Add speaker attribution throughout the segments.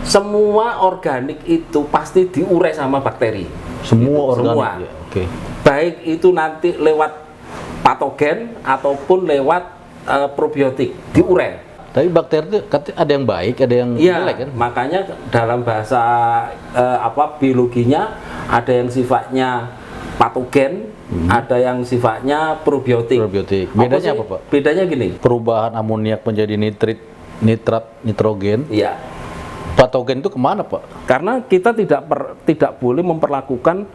Speaker 1: semua organik itu pasti diurai sama bakteri.
Speaker 2: Semua
Speaker 1: Gitu,
Speaker 2: organik
Speaker 1: semua.
Speaker 2: ya. Oke.
Speaker 1: Baik itu nanti lewat patogen ataupun lewat probiotik diurai.
Speaker 2: Tapi bakteri itu ada yang baik, ada yang
Speaker 1: Iya,
Speaker 2: jelek kan?
Speaker 1: makanya dalam bahasa biologinya ada yang sifatnya patogen, ada yang sifatnya probiotik.
Speaker 2: Probiotik. Bedanya apa, Pak?
Speaker 1: Bedanya gini.
Speaker 2: Perubahan amoniak menjadi nitrat, nitrogen.
Speaker 1: Iya.
Speaker 2: Patogen itu kemana, Pak?
Speaker 1: Karena kita tidak boleh memperlakukan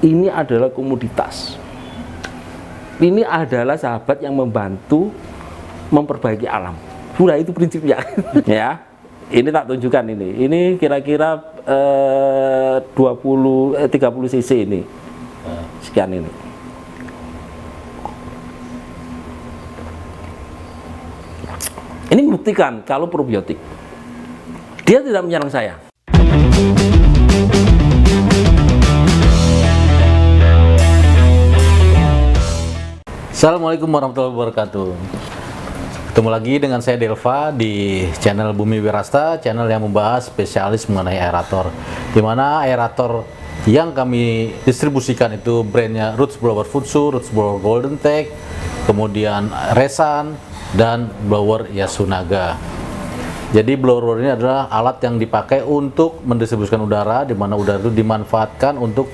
Speaker 1: ini adalah komoditas. Ini adalah sahabat yang membantu memperbaiki alam. Sudah itu prinsipnya. Ya. Ini tak tunjukkan ini. Ini kira-kira 30 cc ini. Sekian ini. Ini membuktikan kalau probiotik dia tidak menyerang saya.
Speaker 2: Assalamualaikum warahmatullahi wabarakatuh. Ketemu lagi dengan saya Delva di channel Bumi Wirasta, channel yang membahas spesialis mengenai aerator. Di mana aerator yang kami distribusikan itu brandnya Roots Blower Futsu, Roots Blower Golden Tech, kemudian Resan, dan blower Yasunaga. Jadi blower ini adalah alat yang dipakai untuk mendistribusikan udara, di mana udara itu dimanfaatkan untuk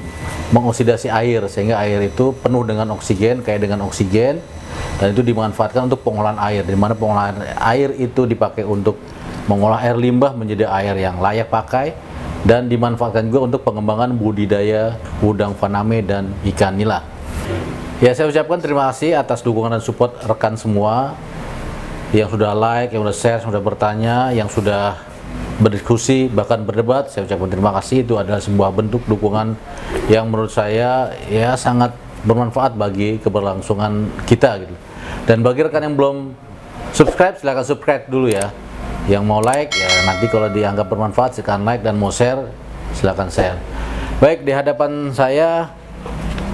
Speaker 2: mengoksidasi air sehingga air itu penuh dengan oksigen, kaya dengan oksigen, dan itu dimanfaatkan untuk pengolahan air, di mana pengolahan air itu dipakai untuk mengolah air limbah menjadi air yang layak pakai, dan dimanfaatkan juga untuk pengembangan budidaya udang faname dan ikan nila. Ya, saya ucapkan terima kasih atas dukungan dan support rekan semua yang sudah like, yang sudah share, yang sudah bertanya, yang sudah berdiskusi, bahkan berdebat. Saya ucapkan terima kasih. Itu adalah sebuah bentuk dukungan yang menurut saya ya sangat bermanfaat bagi keberlangsungan kita gitu. Dan bagi rekan yang belum subscribe, silahkan subscribe dulu ya. Yang mau like ya nanti kalau dianggap bermanfaat silahkan like, dan mau share silahkan share. Baik, di hadapan saya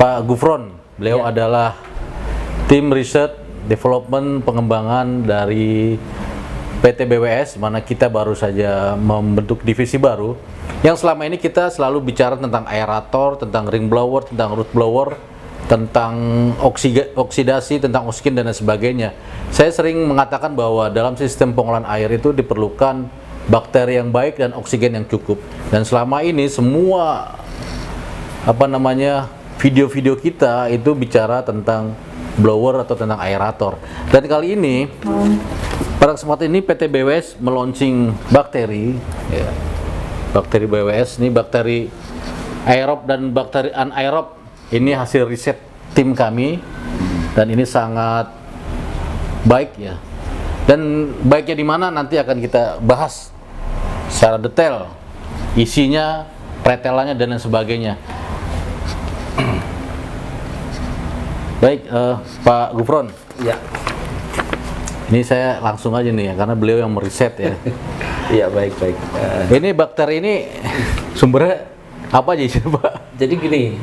Speaker 2: Pak Gufron. Beliau adalah tim riset development pengembangan dari PT BWS, mana kita baru saja membentuk divisi baru yang selama ini kita selalu bicara tentang aerator, tentang ring blower, tentang root blower, tentang oksidasi, tentang oksigen dan lain sebagainya. Saya sering mengatakan bahwa dalam sistem pengolahan air itu diperlukan bakteri yang baik dan oksigen yang cukup. Dan selama ini semua video-video kita itu bicara tentang blower atau tentang aerator. Dan kali ini pada kesempatan ini PT BWS meluncing bakteri ya. Bakteri BWS ini bakteri aerob dan bakteri anaerob. Ini hasil riset tim kami dan ini sangat baik ya. Dan baiknya di mana nanti akan kita bahas secara detail, isinya, pretelannya dan lain sebagainya. Baik, Pak Gufron.
Speaker 1: Ya.
Speaker 2: Ini saya langsung aja nih ya, karena beliau yang meriset ya.
Speaker 1: Iya, baik.
Speaker 2: Ini bakteri ini sumbernya apa aja sih, Pak?
Speaker 1: Jadi gini,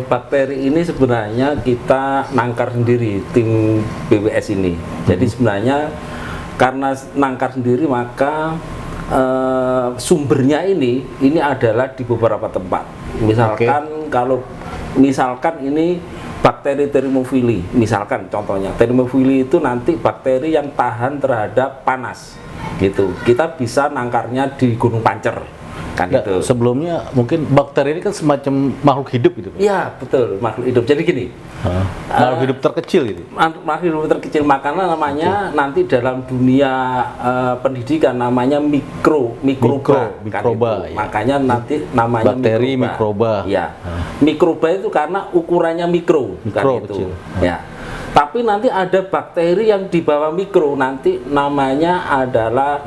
Speaker 1: bakteri ini sebenarnya kita nangkar sendiri tim BWS ini. Jadi sebenarnya karena nangkar sendiri maka sumbernya ini adalah di beberapa tempat. Misalkan kalau ini bakteri Thermophili, misalkan contohnya Thermophili itu nanti bakteri yang tahan terhadap panas gitu. Kita bisa nangkarnya di Gunung Pancer kan itu.
Speaker 2: Sebelumnya mungkin bakteri ini kan semacam makhluk hidup gitu.
Speaker 1: Iya, betul, makhluk hidup. Jadi gini,
Speaker 2: makhluk hidup terkecil gitu.
Speaker 1: Makhluk hidup terkecil, makanya namanya nanti dalam dunia pendidikan namanya mikroba.
Speaker 2: Ya.
Speaker 1: Makanya nanti namanya
Speaker 2: bakteri mikroba.
Speaker 1: Ya. Mikroba itu karena ukurannya mikro kan itu.
Speaker 2: Kecil.
Speaker 1: Ya. Tapi nanti ada bakteri yang di bawah mikro, nanti namanya adalah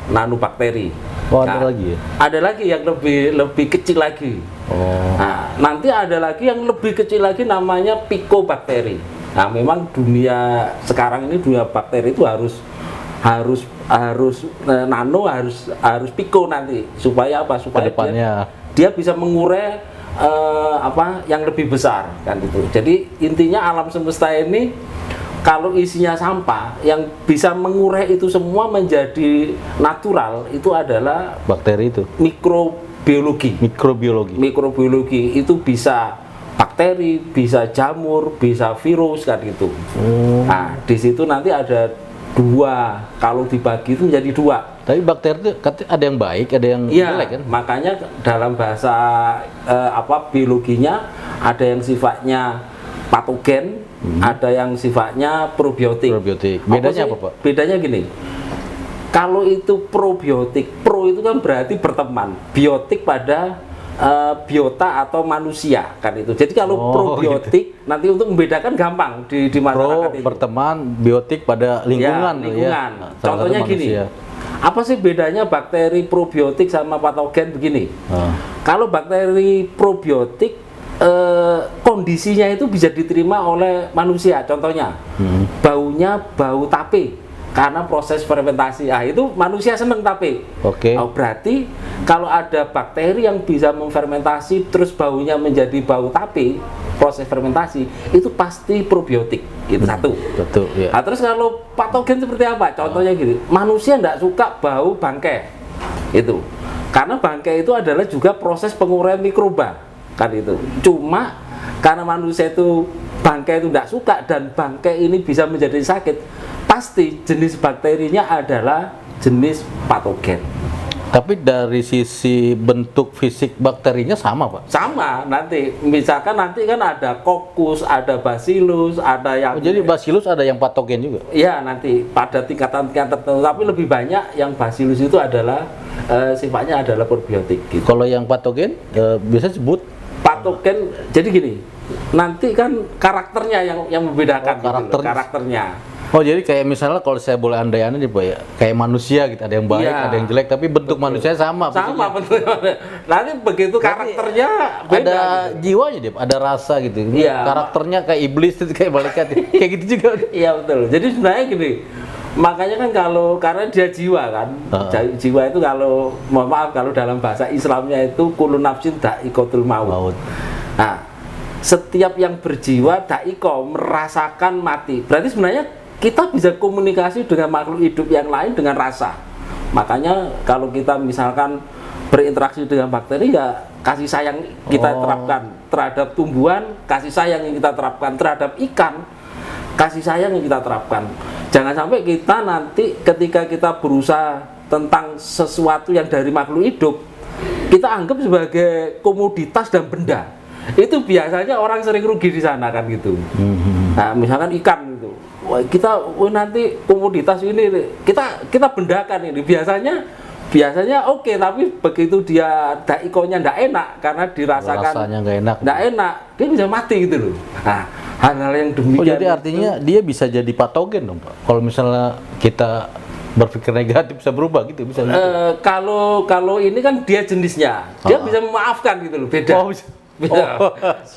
Speaker 1: nanobakteri.
Speaker 2: Oh, ada lagi ya?
Speaker 1: Ada lagi yang lebih kecil lagi.
Speaker 2: Oh.
Speaker 1: Nah, nanti ada lagi yang lebih kecil lagi namanya picobakteri. Nah, memang dunia sekarang ini dunia bakteri itu harus nano, harus pico nanti supaya apa? Supaya dia bisa mengurai yang lebih besar kan itu. Jadi intinya alam semesta ini kalau isinya sampah, yang bisa mengurai itu semua menjadi natural itu adalah
Speaker 2: bakteri itu.
Speaker 1: Mikrobiologi itu bisa bakteri, bisa jamur, bisa virus kan gitu. Nah, di situ nanti ada dua, kalau dibagi itu menjadi dua.
Speaker 2: Tapi bakteri itu ada yang baik, ada yang jelek kan?
Speaker 1: Makanya dalam bahasa biologinya ada yang sifatnya patogen, ada yang sifatnya probiotik.
Speaker 2: Bedanya apa, Pak?
Speaker 1: Bedanya gini. Kalau itu probiotik, pro itu kan berarti berteman, biotik pada biota atau manusia kan itu. Jadi kalau probiotik gitu. Nanti untuk membedakan gampang di masyarakat itu.
Speaker 2: Berteman, biotik pada lingkungan.
Speaker 1: Lingkungan. Ya. Contohnya gini. Apa sih bedanya bakteri probiotik sama patogen begini? Kalau bakteri probiotik kondisinya itu bisa diterima oleh manusia. Contohnya baunya bau tape karena proses fermentasi. Itu manusia seneng tape. Berarti kalau ada bakteri yang bisa memfermentasi terus baunya menjadi bau tape, proses fermentasi itu pasti probiotik. Itu satu.
Speaker 2: Betul, ya.
Speaker 1: Nah, terus kalau patogen seperti apa? Contohnya gini, manusia tidak suka bau bangkai. Itu. Karena bangkai itu adalah juga proses penguraian mikroba. Kan itu. Cuma karena manusia itu bangkai itu tidak suka dan bangkai ini bisa menjadi sakit, pasti jenis bakterinya adalah jenis patogen.
Speaker 2: Tapi dari sisi bentuk fisik bakterinya sama, Pak?
Speaker 1: Sama, nanti misalkan nanti kan ada Coccus, ada Bacillus, ada yang
Speaker 2: jadi Bacillus ada yang patogen juga?
Speaker 1: Iya, nanti pada tingkatan-tingkatan tertentu, tapi lebih banyak yang Bacillus itu adalah sifatnya adalah probiotik gitu.
Speaker 2: Kalau yang patogen biasa sebut
Speaker 1: patogen, jadi gini, nanti kan karakternya yang membedakan karakternya.
Speaker 2: Oh, jadi kayak misalnya kalau saya boleh andai-andai nih, Pak, ya, kayak manusia gitu, ada yang baik, ada yang jelek, tapi bentuk manusia sama.
Speaker 1: Sama bentuknya. Nanti begitu karakternya beda.
Speaker 2: Ada
Speaker 1: gitu.
Speaker 2: Jiwanya dia, ada rasa gitu.
Speaker 1: Iya.
Speaker 2: Karakternya kayak iblis itu kayak malaikat, kayak gitu juga.
Speaker 1: Iya betul. Jadi sebenarnya gini, makanya kan karena dia jiwa kan, jiwa itu kalau mohon maaf kalau dalam bahasa Islamnya itu kullu nafsin dha'iqatul maut. Nah, setiap yang berjiwa dha'iqah merasakan mati. Berarti sebenarnya kita bisa komunikasi dengan makhluk hidup yang lain dengan rasa. Makanya kalau kita misalkan berinteraksi dengan bakteri, ya kasih sayang kita terapkan terhadap tumbuhan, kasih sayang yang kita terapkan terhadap ikan, kasih sayang yang kita terapkan. Jangan sampai kita nanti ketika kita berusaha tentang sesuatu yang dari makhluk hidup, kita anggap sebagai komoditas dan benda. Itu biasanya orang sering rugi di sana kan gitu. Nah, misalkan ikan gitu. Kita nanti komoditas ini kita bendakan ini. Biasanya oke, tapi begitu dia dha'iqahnya ndak enak karena dirasakan
Speaker 2: rasanya nggak
Speaker 1: enak, dia bisa mati gitu loh. Nah, hal-hal yang demikian.
Speaker 2: Jadi artinya dia bisa jadi patogen dong, Pak. Kalau misalnya kita berpikir negatif bisa berubah gitu, bisa.
Speaker 1: Kalau ini kan dia jenisnya, dia bisa memaafkan gitu loh, beda.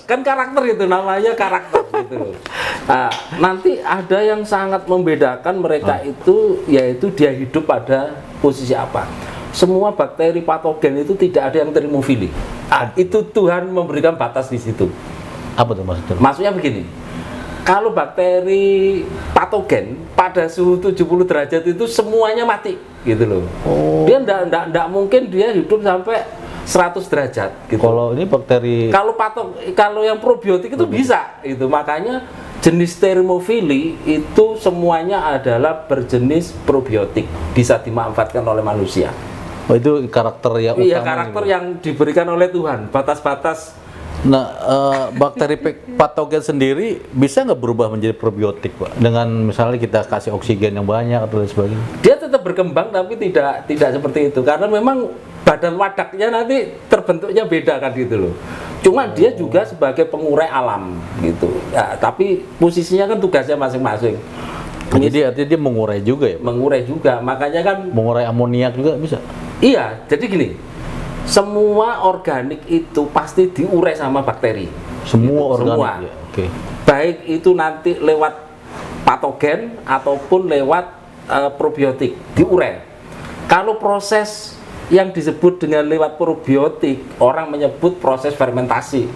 Speaker 1: Kan karakter itu namanya karakter gitu. Nah, nanti ada yang sangat membedakan mereka itu, yaitu dia hidup pada posisi apa. Semua bakteri patogen itu tidak ada yang termofili. Itu Tuhan memberikan batas di situ.
Speaker 2: Apa tuh maksudnya?
Speaker 1: Maksudnya begini. Kalau bakteri patogen pada suhu 70 derajat itu semuanya mati gitu loh. Dia enggak mungkin dia hidup sampai 100 derajat gitu.
Speaker 2: Kalau ini bakteri,
Speaker 1: kalau yang probiotik itu bisa itu. Makanya jenis termofili itu semuanya adalah berjenis probiotik, bisa dimanfaatkan oleh manusia.
Speaker 2: Oh, itu karakter yang utama.
Speaker 1: Iya, karakter yang diberikan oleh Tuhan, batas-batas.
Speaker 2: Nah, bakteri patogen sendiri bisa nggak berubah menjadi probiotik, Pak? Dengan misalnya kita kasih oksigen yang banyak atau lain sebagainya.
Speaker 1: Dia tetap berkembang tapi tidak seperti itu, karena memang badan wadaknya nanti terbentuknya beda kan gitu loh. Cuma dia juga sebagai pengurai alam gitu. Ya, tapi posisinya kan tugasnya masing-masing.
Speaker 2: Jadi artinya dia mengurai juga ya?
Speaker 1: Mengurai juga, makanya kan
Speaker 2: mengurai amoniak juga bisa?
Speaker 1: Iya, jadi gini, semua organik itu pasti diurai sama bakteri.
Speaker 2: Semua
Speaker 1: gitu,
Speaker 2: organik?
Speaker 1: Semua.
Speaker 2: Ya, okay.
Speaker 1: Baik itu nanti lewat patogen ataupun lewat probiotik, diurai. Kalau proses yang disebut dengan lewat probiotik, orang menyebut proses fermentasi,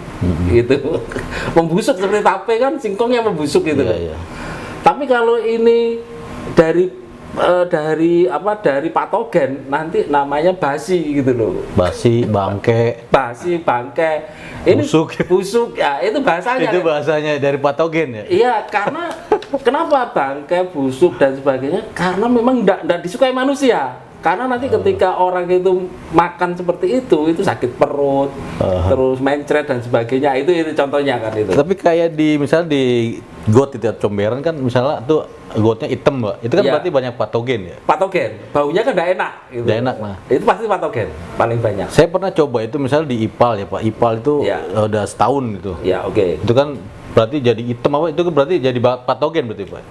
Speaker 1: gitu. Membusuk seperti tape kan, singkongnya membusuk gitu.
Speaker 2: Iya.
Speaker 1: Tapi Tapi kalau ini dari patogen nanti namanya basi gitu loh.
Speaker 2: Basi, bangke,
Speaker 1: ini
Speaker 2: busuk.
Speaker 1: busuk ya, itu bahasanya.
Speaker 2: Itu bahasanya dari patogen ya.
Speaker 1: Iya, karena kenapa bangke, busuk dan sebagainya? Karena memang tidak disukai manusia. Karena nanti ketika orang itu makan seperti itu sakit perut, terus mencret dan sebagainya. Itu contohnya kan itu.
Speaker 2: Tapi kayak misalnya di got itu comberan kan, misalnya tuh gotnya hitam, Mbak. Itu kan berarti banyak patogen ya.
Speaker 1: Patogen, baunya kan tidak enak. Gitu.
Speaker 2: Tidak enak, nah.
Speaker 1: Itu pasti patogen paling banyak.
Speaker 2: Saya pernah coba itu misalnya di IPAL ya Pak. IPAL itu udah setahun gitu.
Speaker 1: Ya, oke.
Speaker 2: Itu kan berarti jadi hitam apa? Itu kan berarti jadi patogen berarti Pak.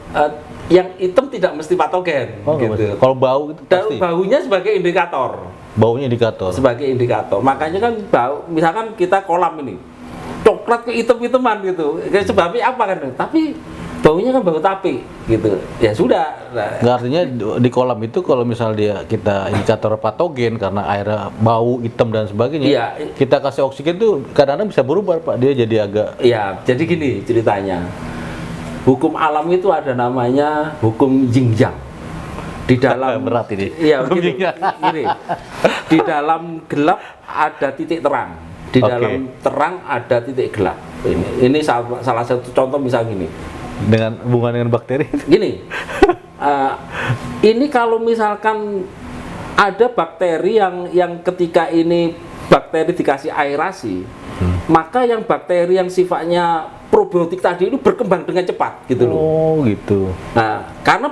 Speaker 1: Yang hitam tidak mesti patogen. Gitu.
Speaker 2: Kalau bau itu pasti.
Speaker 1: Baunya sebagai indikator.
Speaker 2: Baunya indikator.
Speaker 1: Sebagai indikator. Makanya kan bau, misalkan kita kolam ini, coklat ke hitam-hitaman gitu. Sebabnya apa kan? Tapi baunya kan bau tapi gitu. Ya sudah. Nah.
Speaker 2: Nggak, artinya di kolam itu kalau misalnya kita indikator patogen karena airnya bau, hitam dan sebagainya,
Speaker 1: iya.
Speaker 2: Kita kasih oksigen tuh kadang-kadang bisa berubah Pak. Dia jadi agak.
Speaker 1: Iya, jadi gini ceritanya. Hukum alam itu ada namanya hukum yin yang. Di dalam
Speaker 2: berat ini.
Speaker 1: Iya, gini. Di dalam gelap ada titik terang. Di dalam terang ada titik gelap. Ini salah satu contoh misal gini.
Speaker 2: Dengan hubungan dengan bakteri.
Speaker 1: Gini. Ini kalau misalkan ada bakteri yang ketika ini bakteri dikasih aerasi, maka yang bakteri yang sifatnya probiotik tadi itu berkembang dengan cepat gitu loh.
Speaker 2: Oh gitu.
Speaker 1: Nah, karena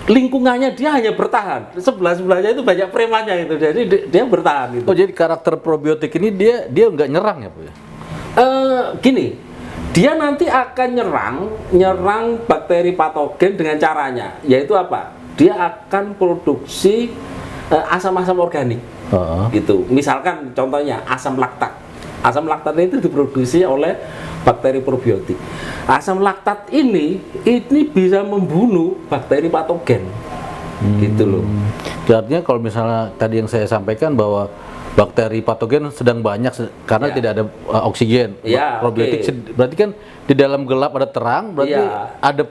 Speaker 1: lingkungannya dia hanya bertahan, sebelah-sebelahnya itu banyak premannya gitu, jadi dia bertahan gitu.
Speaker 2: Oh jadi karakter probiotik ini dia nggak nyerang ya Pak ya?
Speaker 1: Gini, dia nanti akan nyerang bakteri patogen dengan caranya, yaitu apa? Dia akan produksi asam-asam organik, gitu. Misalkan contohnya asam laktat. Asam laktat itu diproduksi oleh bakteri probiotik. Asam laktat ini bisa membunuh bakteri patogen, gitu loh.
Speaker 2: Artinya kalau misalnya tadi yang saya sampaikan bahwa bakteri patogen sedang banyak karena tidak ada oksigen. Probiotik berarti kan di dalam gelap ada terang, berarti ada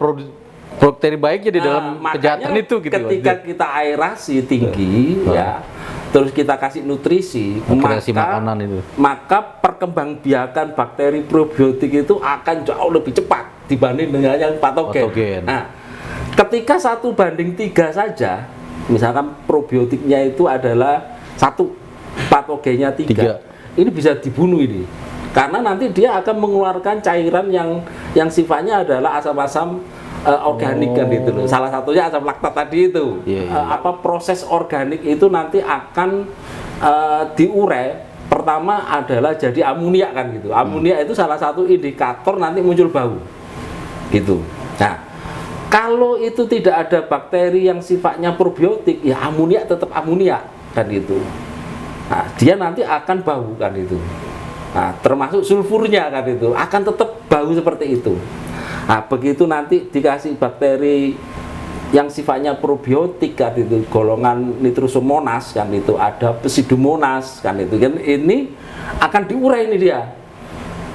Speaker 2: bakteri baiknya di dalam kejahatan itu gitu.
Speaker 1: Ketika kita aerasi tinggi terus kita kasih nutrisi, maka perkembangbiakan bakteri probiotik itu akan jauh lebih cepat dibanding dengan yang patogen. Nah, ketika 1:3 saja, misalkan probiotiknya itu adalah 1, patogennya 3, ini bisa dibunuh ini. Karena nanti dia akan mengeluarkan cairan yang sifatnya adalah asam-asam organik kan itu loh. Salah satunya asam laktat tadi itu. Proses organik itu nanti akan diurai. Pertama adalah jadi amonia kan gitu. Amonia itu salah satu indikator nanti muncul bau. Gitu. Nah, kalau itu tidak ada bakteri yang sifatnya probiotik, ya amonia tetap amonia kan itu. Nah, dia nanti akan bau kan itu. Nah, termasuk sulfurnya kan itu akan tetap bau seperti itu. Nah, begitu nanti dikasih bakteri yang sifatnya probiotik kan itu, golongan Nitrosomonas kan itu, ada Pseudomonas kan itu kan, ini akan diurai ini dia.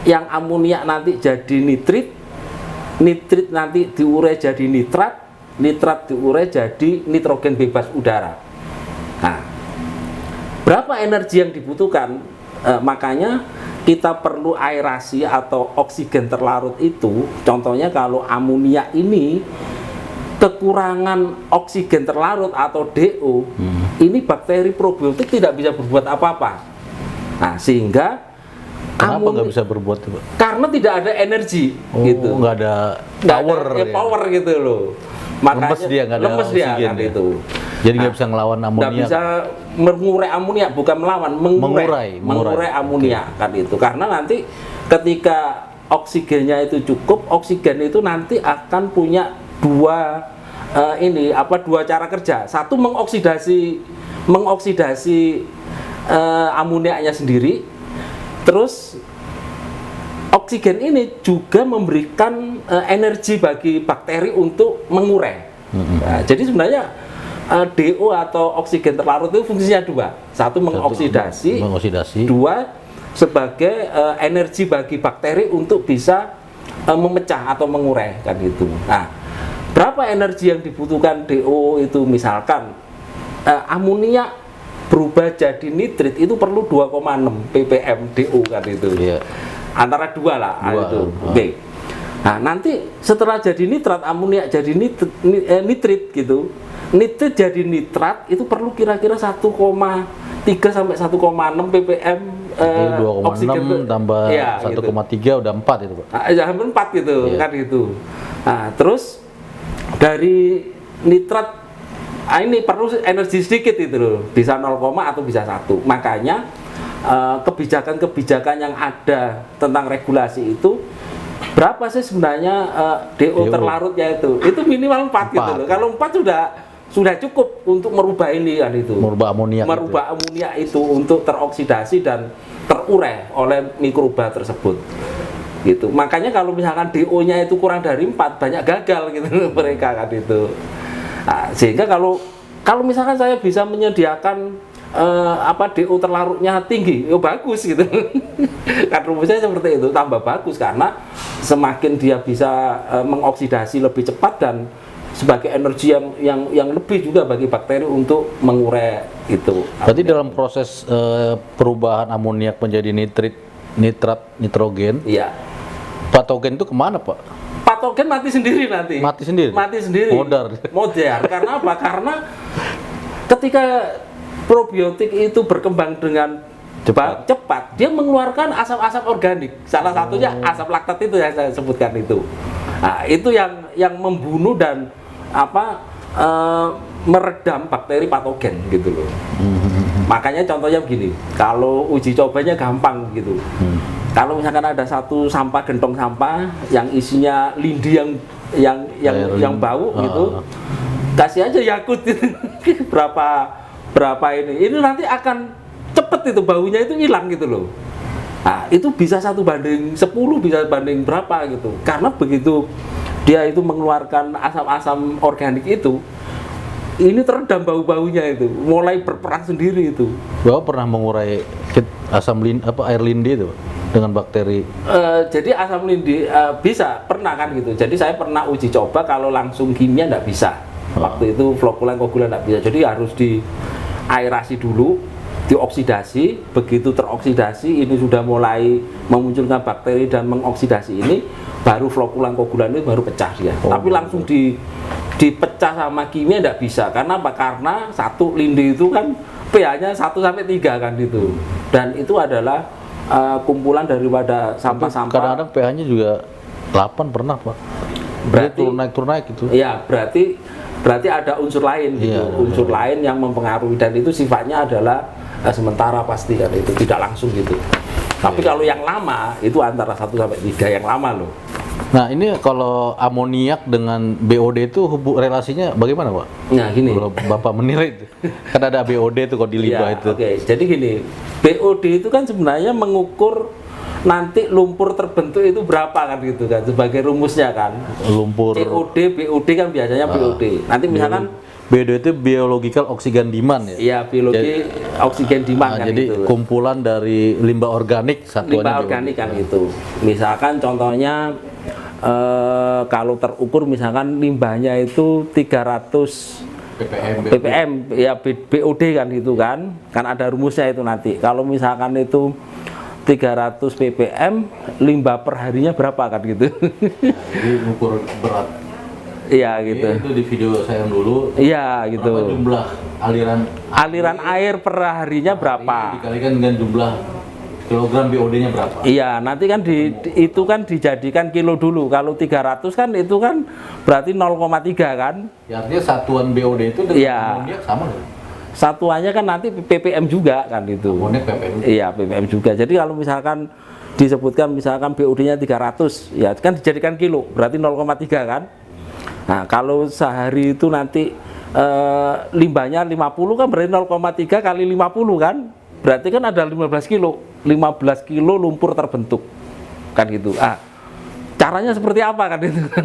Speaker 1: Yang amonia nanti jadi nitrit, nitrit nanti diurai jadi nitrat, nitrat diurai jadi nitrogen bebas udara. Nah, berapa energi yang dibutuhkan? Makanya kita perlu aerasi atau oksigen terlarut itu. Contohnya kalau amonia ini kekurangan oksigen terlarut atau DO, ini bakteri probiotik tidak bisa berbuat apa-apa. Nah, sehingga
Speaker 2: kenapa nggak bisa berbuat itu?
Speaker 1: Karena tidak ada energi, gitu.
Speaker 2: Nggak ada power,
Speaker 1: power gitu loh. Makanya
Speaker 2: lemes dia, nggak ada oksigen
Speaker 1: kan itu.
Speaker 2: Jadi nggak bisa ngelawan amonia.
Speaker 1: Nggak bisa mengurai amonia, bukan melawan, mengurai amonia kan itu. Karena nanti ketika oksigennya itu cukup, oksigen itu nanti akan punya dua cara kerja. Satu mengoksidasi amoniaknya sendiri. Terus oksigen ini juga memberikan energi bagi bakteri untuk mengurai. Nah, jadi sebenarnya DO atau oksigen terlarut itu fungsinya dua. Satu mengoksidasi, dua sebagai energi bagi bakteri untuk bisa memecah atau mengurai kan gitu. Nah, berapa energi yang dibutuhkan DO itu, misalkan amoniak berubah jadi nitrit itu perlu 2,6 ppm DO kan itu.
Speaker 2: Iya.
Speaker 1: Antara dua lah itu.
Speaker 2: Oh.
Speaker 1: Oke. Nah, nanti setelah jadi nitrat, amoniak jadi nitrit gitu. Nitrit jadi nitrat itu perlu kira-kira 1,3 sampai 1,6 ppm
Speaker 2: oksigen tambah
Speaker 1: ya,
Speaker 2: 1,3
Speaker 1: gitu.
Speaker 2: udah 4 itu, Pak.
Speaker 1: Nah, hampir 4 gitu kan gitu. Nah, terus dari nitrat ini perlu energi sedikit itu loh, bisa 0, atau bisa 1. Makanya kebijakan-kebijakan yang ada tentang regulasi itu berapa sih sebenarnya DO terlarutnya itu minimal 4 gitu loh. Kalau 4 sudah cukup untuk merubah ini kan itu.
Speaker 2: Merubah
Speaker 1: amoniak itu untuk teroksidasi dan terurai oleh mikroba tersebut. Gitu. Makanya kalau misalkan DO-nya itu kurang dari 4 banyak gagal gitu mereka kan itu. Nah, sehingga kalau misalkan saya bisa menyediakan DO terlarutnya tinggi, ya bagus gitu. Kan rumusnya seperti itu, tambah bagus karena semakin dia bisa mengoksidasi lebih cepat dan sebagai energi yang lebih juga bagi bakteri untuk mengurai itu.
Speaker 2: Berarti dalam proses perubahan amoniak menjadi nitrat, nitrogen,
Speaker 1: iya.
Speaker 2: Patogen itu kemana, Pak?
Speaker 1: Patogen mati sendiri nanti.
Speaker 2: Mati sendiri. Modar.
Speaker 1: Karena apa? Karena ketika probiotik itu berkembang dengan cepat, dia mengeluarkan asap-asap organik. Salah satunya asap laktat itu yang saya sebutkan itu. Nah, itu yang membunuh dan meredam bakteri patogen gitu loh. Makanya contohnya begini, kalau uji cobanya gampang gitu. Kalau misalkan ada satu gentong sampah yang isinya lindi yang bau gitu, kasih aja Yakult gitu. berapa ini nanti akan cepet itu baunya itu hilang gitu loh. Nah, itu bisa 1:10, bisa banding berapa gitu. Karena begitu dia itu mengeluarkan asam-asam organik itu, ini teredam bau-baunya itu, mulai berperan sendiri itu.
Speaker 2: Bapak pernah mengurai air lindi itu dengan bakteri?
Speaker 1: Jadi asam lindi pernah kan gitu. Jadi saya pernah uji coba kalau langsung kimia nggak bisa. Waktu itu flokulan koagulan nggak bisa. Jadi harus diaerasi dulu, dioksidasi. Begitu teroksidasi, ini sudah mulai memunculkan bakteri dan mengoksidasi ini, baru flokulan koagulan itu baru pecah dia. Tapi langsung dipecah sama kimia nggak bisa. Karena apa? Karena satu lindi itu kan pH-nya 1-3 kan gitu. Dan itu adalah kumpulan daripada sampah-sampah.
Speaker 2: Kadang-kadang pH-nya juga 8 pernah, Pak.
Speaker 1: Berarti
Speaker 2: turun naik gitu.
Speaker 1: Iya, berarti ada unsur lain gitu.
Speaker 2: Iya,
Speaker 1: unsur lain yang mempengaruhi, dan itu sifatnya adalah sementara pasti kan itu, tidak langsung gitu. Tapi kalau yang lama itu antara 1-3 yang lama loh.
Speaker 2: Nah, ini kalau amoniak dengan BOD itu relasinya bagaimana, Pak?
Speaker 1: Nah, gini.
Speaker 2: Kalau Bapak menilai itu. Kan ada BOD itu kalau di limbah itu.
Speaker 1: Oke. Jadi gini, BOD itu kan sebenarnya mengukur nanti lumpur terbentuk itu berapa kan gitu kan, sebagai rumusnya kan.
Speaker 2: Lumpur.
Speaker 1: COD, BOD kan biasanya BOD. Nanti misalkan
Speaker 2: BOD itu biological oxygen demand ya?
Speaker 1: Iya, biologi oksigen demand kan
Speaker 2: jadi
Speaker 1: itu.
Speaker 2: Jadi kumpulan dari limbah organik satuannya.
Speaker 1: Limbah organik kan itu. Misalkan contohnya kalau terukur misalkan limbahnya itu 300 ppm ya BOD kan gitu kan ada rumusnya itu nanti. Kalau misalkan itu 300 ppm, limbah per harinya berapa kan gitu.
Speaker 2: Jadi ukur berat.
Speaker 1: Iya gitu.
Speaker 2: Itu di video saya yang dulu.
Speaker 1: Iya gitu.
Speaker 2: Berapa jumlah aliran
Speaker 1: air per harinya berapa?
Speaker 2: Dikalikan dengan jumlah kilogram BOD-nya berapa? Iya,
Speaker 1: nanti kan itu kan dijadikan kilo dulu. Kalau 300 kan itu kan berarti 0,3 kan?
Speaker 2: Ya, artinya satuan BOD itu dengan amoniak sama nggak?
Speaker 1: Satuannya kan nanti ppm juga kan itu.
Speaker 2: Amoniak ppm.
Speaker 1: Iya, ppm juga. Jadi kalau misalkan disebutkan misalkan BOD-nya 300, ya kan dijadikan kilo, berarti 0,3 kan? Nah, kalau sehari itu nanti limbahnya 50 kan berarti 0,3 kali 50 kan? Berarti kan ada 15 kilo lumpur terbentuk kan gitu. Caranya seperti apa kan itu kan?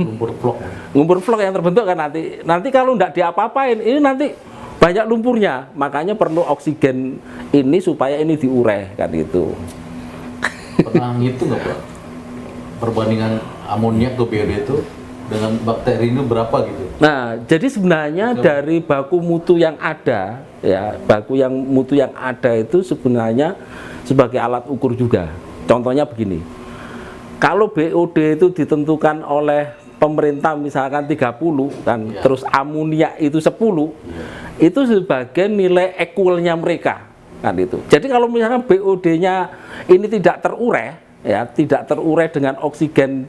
Speaker 1: Lumpur vlog yang terbentuk kan nanti kalau nggak diapa-apain ini nanti banyak lumpurnya, makanya perlu oksigen ini supaya ini diurai kan itu.
Speaker 2: Pernah ngitung nggak, Pak, perbandingan amoniak ke BOD itu dengan bakteri ini berapa gitu?
Speaker 1: Nah, jadi sebenarnya dari baku mutu yang ada, ya, mutu yang ada itu sebenarnya sebagai alat ukur juga. Contohnya begini, kalau BOD itu ditentukan oleh pemerintah misalkan 30 kan, terus amonia itu 10, itu sebagai nilai equalnya mereka kan itu. Jadi kalau misalkan BOD-nya ini tidak terurai, ya, tidak terurai dengan oksigen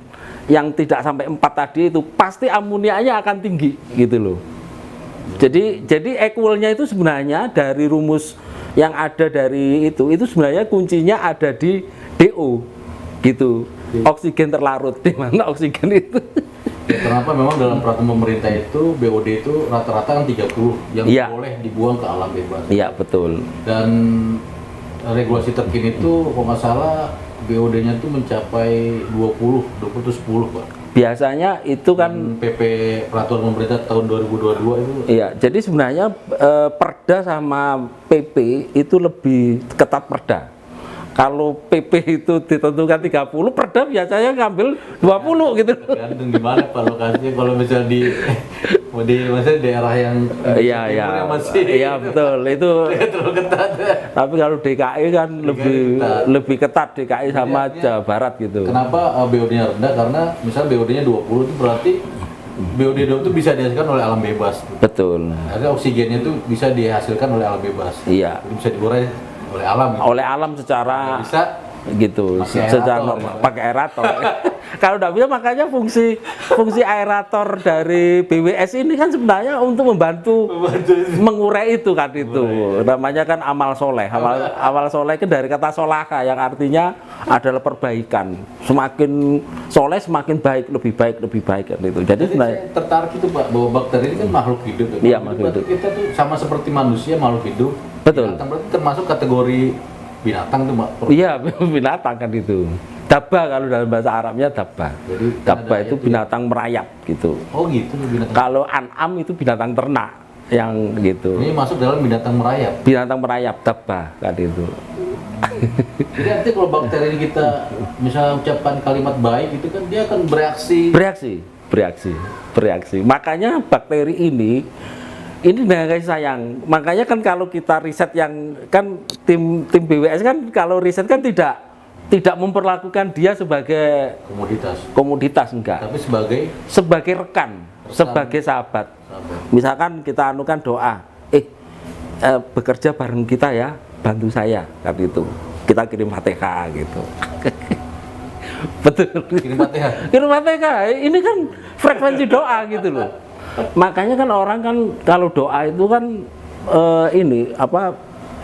Speaker 1: yang tidak sampai 4 tadi itu, pasti amonianya akan tinggi gitu loh. Jadi equalnya itu sebenarnya dari rumus yang ada dari itu sebenarnya kuncinya ada di DO gitu. Oksigen terlarut, di mana oksigen itu.
Speaker 2: Kenapa memang dalam peraturan pemerintah itu BOD itu rata-rata kan 30 yang boleh dibuang ke alam bebas.
Speaker 1: Iya, betul.
Speaker 2: Dan regulasi terkini itu kalau nggak salah BOD-nya itu mencapai 20 itu 10, Pak.
Speaker 1: Biasanya itu kan
Speaker 2: PP peraturan pemerintah tahun 2022 itu.
Speaker 1: Iya, jadi sebenarnya Perda sama PP itu lebih ketat Perda. Kalau PP itu ditentukan 30, Perda biasanya ngambil 20 gitu.
Speaker 2: Tergantung di mana Pak lokasinya. Kalau misalnya di maksudnya daerah yang
Speaker 1: iya betul itu
Speaker 2: terlalu ketat.
Speaker 1: Tapi kalau DKI kan lebih ketat DKI sama Jawa Barat gitu.
Speaker 2: Kenapa BOD-nya rendah? Karena misalnya BOD-nya 20 itu berarti BOD itu bisa dihasilkan oleh alam bebas.
Speaker 1: Betul.
Speaker 2: Artinya oksigennya itu bisa dihasilkan oleh alam bebas.
Speaker 1: Iya.
Speaker 2: Jadi bisa diurai oleh alam. Gitu.
Speaker 1: Oleh alam secara
Speaker 2: bisa
Speaker 1: gitu, secara normal, pakai aerator. Kalau tidak bisa, makanya fungsi aerator dari BWS ini kan sebenarnya untuk membantu mengurai itu kan itu. Namanya kan amal soleh. Amal soleh itu dari kata solaka yang artinya adalah perbaikan. Semakin soleh semakin baik, lebih baik kan itu. Jadi
Speaker 2: saya tertarik itu Pak bahwa bakteri ini kan makhluk hidup.
Speaker 1: Iya, makhluk hidup.
Speaker 2: Kita tuh sama seperti manusia, makhluk hidup.
Speaker 1: Betul.
Speaker 2: Binatang berarti termasuk kategori binatang tuh Pak.
Speaker 1: Iya, binatang kan itu. Dabba kalau dalam bahasa Arabnya dabba.
Speaker 2: Jadi
Speaker 1: dabba itu binatang merayap gitu.
Speaker 2: Oh gitu binatang.
Speaker 1: Kalau an'am itu binatang ternak yang gitu.
Speaker 2: Ini masuk dalam binatang merayap.
Speaker 1: Binatang merayap dabba kan itu.
Speaker 2: Jadi artinya kalau bakteri ini kita misalnya ucapkan kalimat baik itu kan dia akan bereaksi. Makanya bakteri ini dengan kasih sayang. Makanya kan kalau kita riset yang kan tim BWS kan kalau riset kan tidak memperlakukan dia sebagai komoditas enggak. Tapi
Speaker 1: sebagai rekan, sebagai sahabat. Misalkan kita anukan doa, bekerja bareng kita ya, bantu saya kan itu. Kita kirim Fatihah gitu. Betul. Kirim Fatihah. Ini kan frekuensi doa gitu loh. Makanya kan orang kan kalau doa itu kan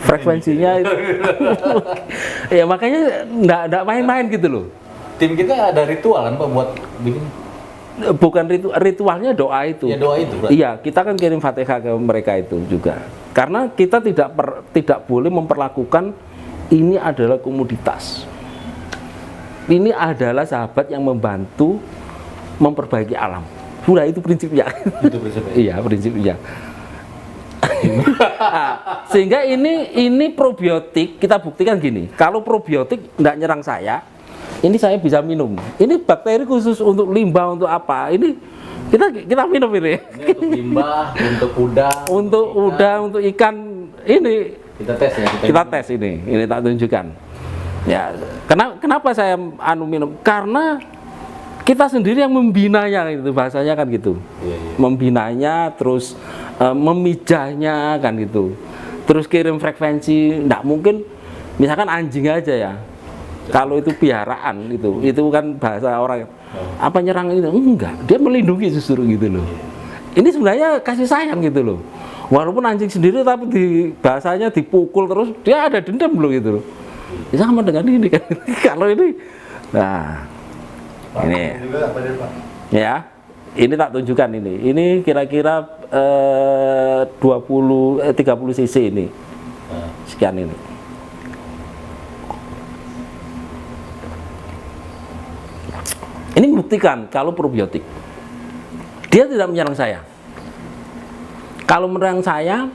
Speaker 1: frekuensinya itu ya makanya enggak main-main gitu loh.
Speaker 2: Tim kita ada ritual kan Pak buat bikin?
Speaker 1: Bukan ritualnya doa itu.
Speaker 2: Ya doa itu berarti.
Speaker 1: Iya, kita kan kirim Fatihah ke mereka itu juga. Karena kita tidak boleh memperlakukan ini adalah komoditas. Ini adalah sahabat yang membantu memperbaiki alam. Sudah itu prinsipnya. Iya, prinsipnya. Nah, sehingga ini probiotik kita buktikan gini. Kalau probiotik tidak nyerang saya, ini saya bisa minum. Ini bakteri khusus untuk limbah untuk apa? Ini kita minum ini.
Speaker 2: Untuk limbah, untuk udang,
Speaker 1: untuk ikan. Ini
Speaker 2: kita tes ya.
Speaker 1: Kita tes ini. Ini tak tunjukkan. Ya, kenapa saya minum? Karena kita sendiri yang membinanya itu bahasanya kan gitu. Membinanya terus memijahnya kan gitu. Terus kirim frekuensi, enggak mungkin misalkan anjing aja ya. Kalau itu piaraan itu kan bahasa orang apa nyerang itu enggak, dia melindungi justru gitu loh. Ini sebenarnya kasih sayang gitu loh. Walaupun anjing sendiri tapi bahasanya dipukul terus dia ada dendam loh gitu loh. Ya, sama dengan ini kan. Kalau ini nah Pak, ini juga apa dia, Pak? Ya, ini tak tunjukkan ini. Ini kira-kira 30 cc ini. Sekian ini. Ini membuktikan kalau probiotik. Dia tidak menyerang saya. Kalau menyerang saya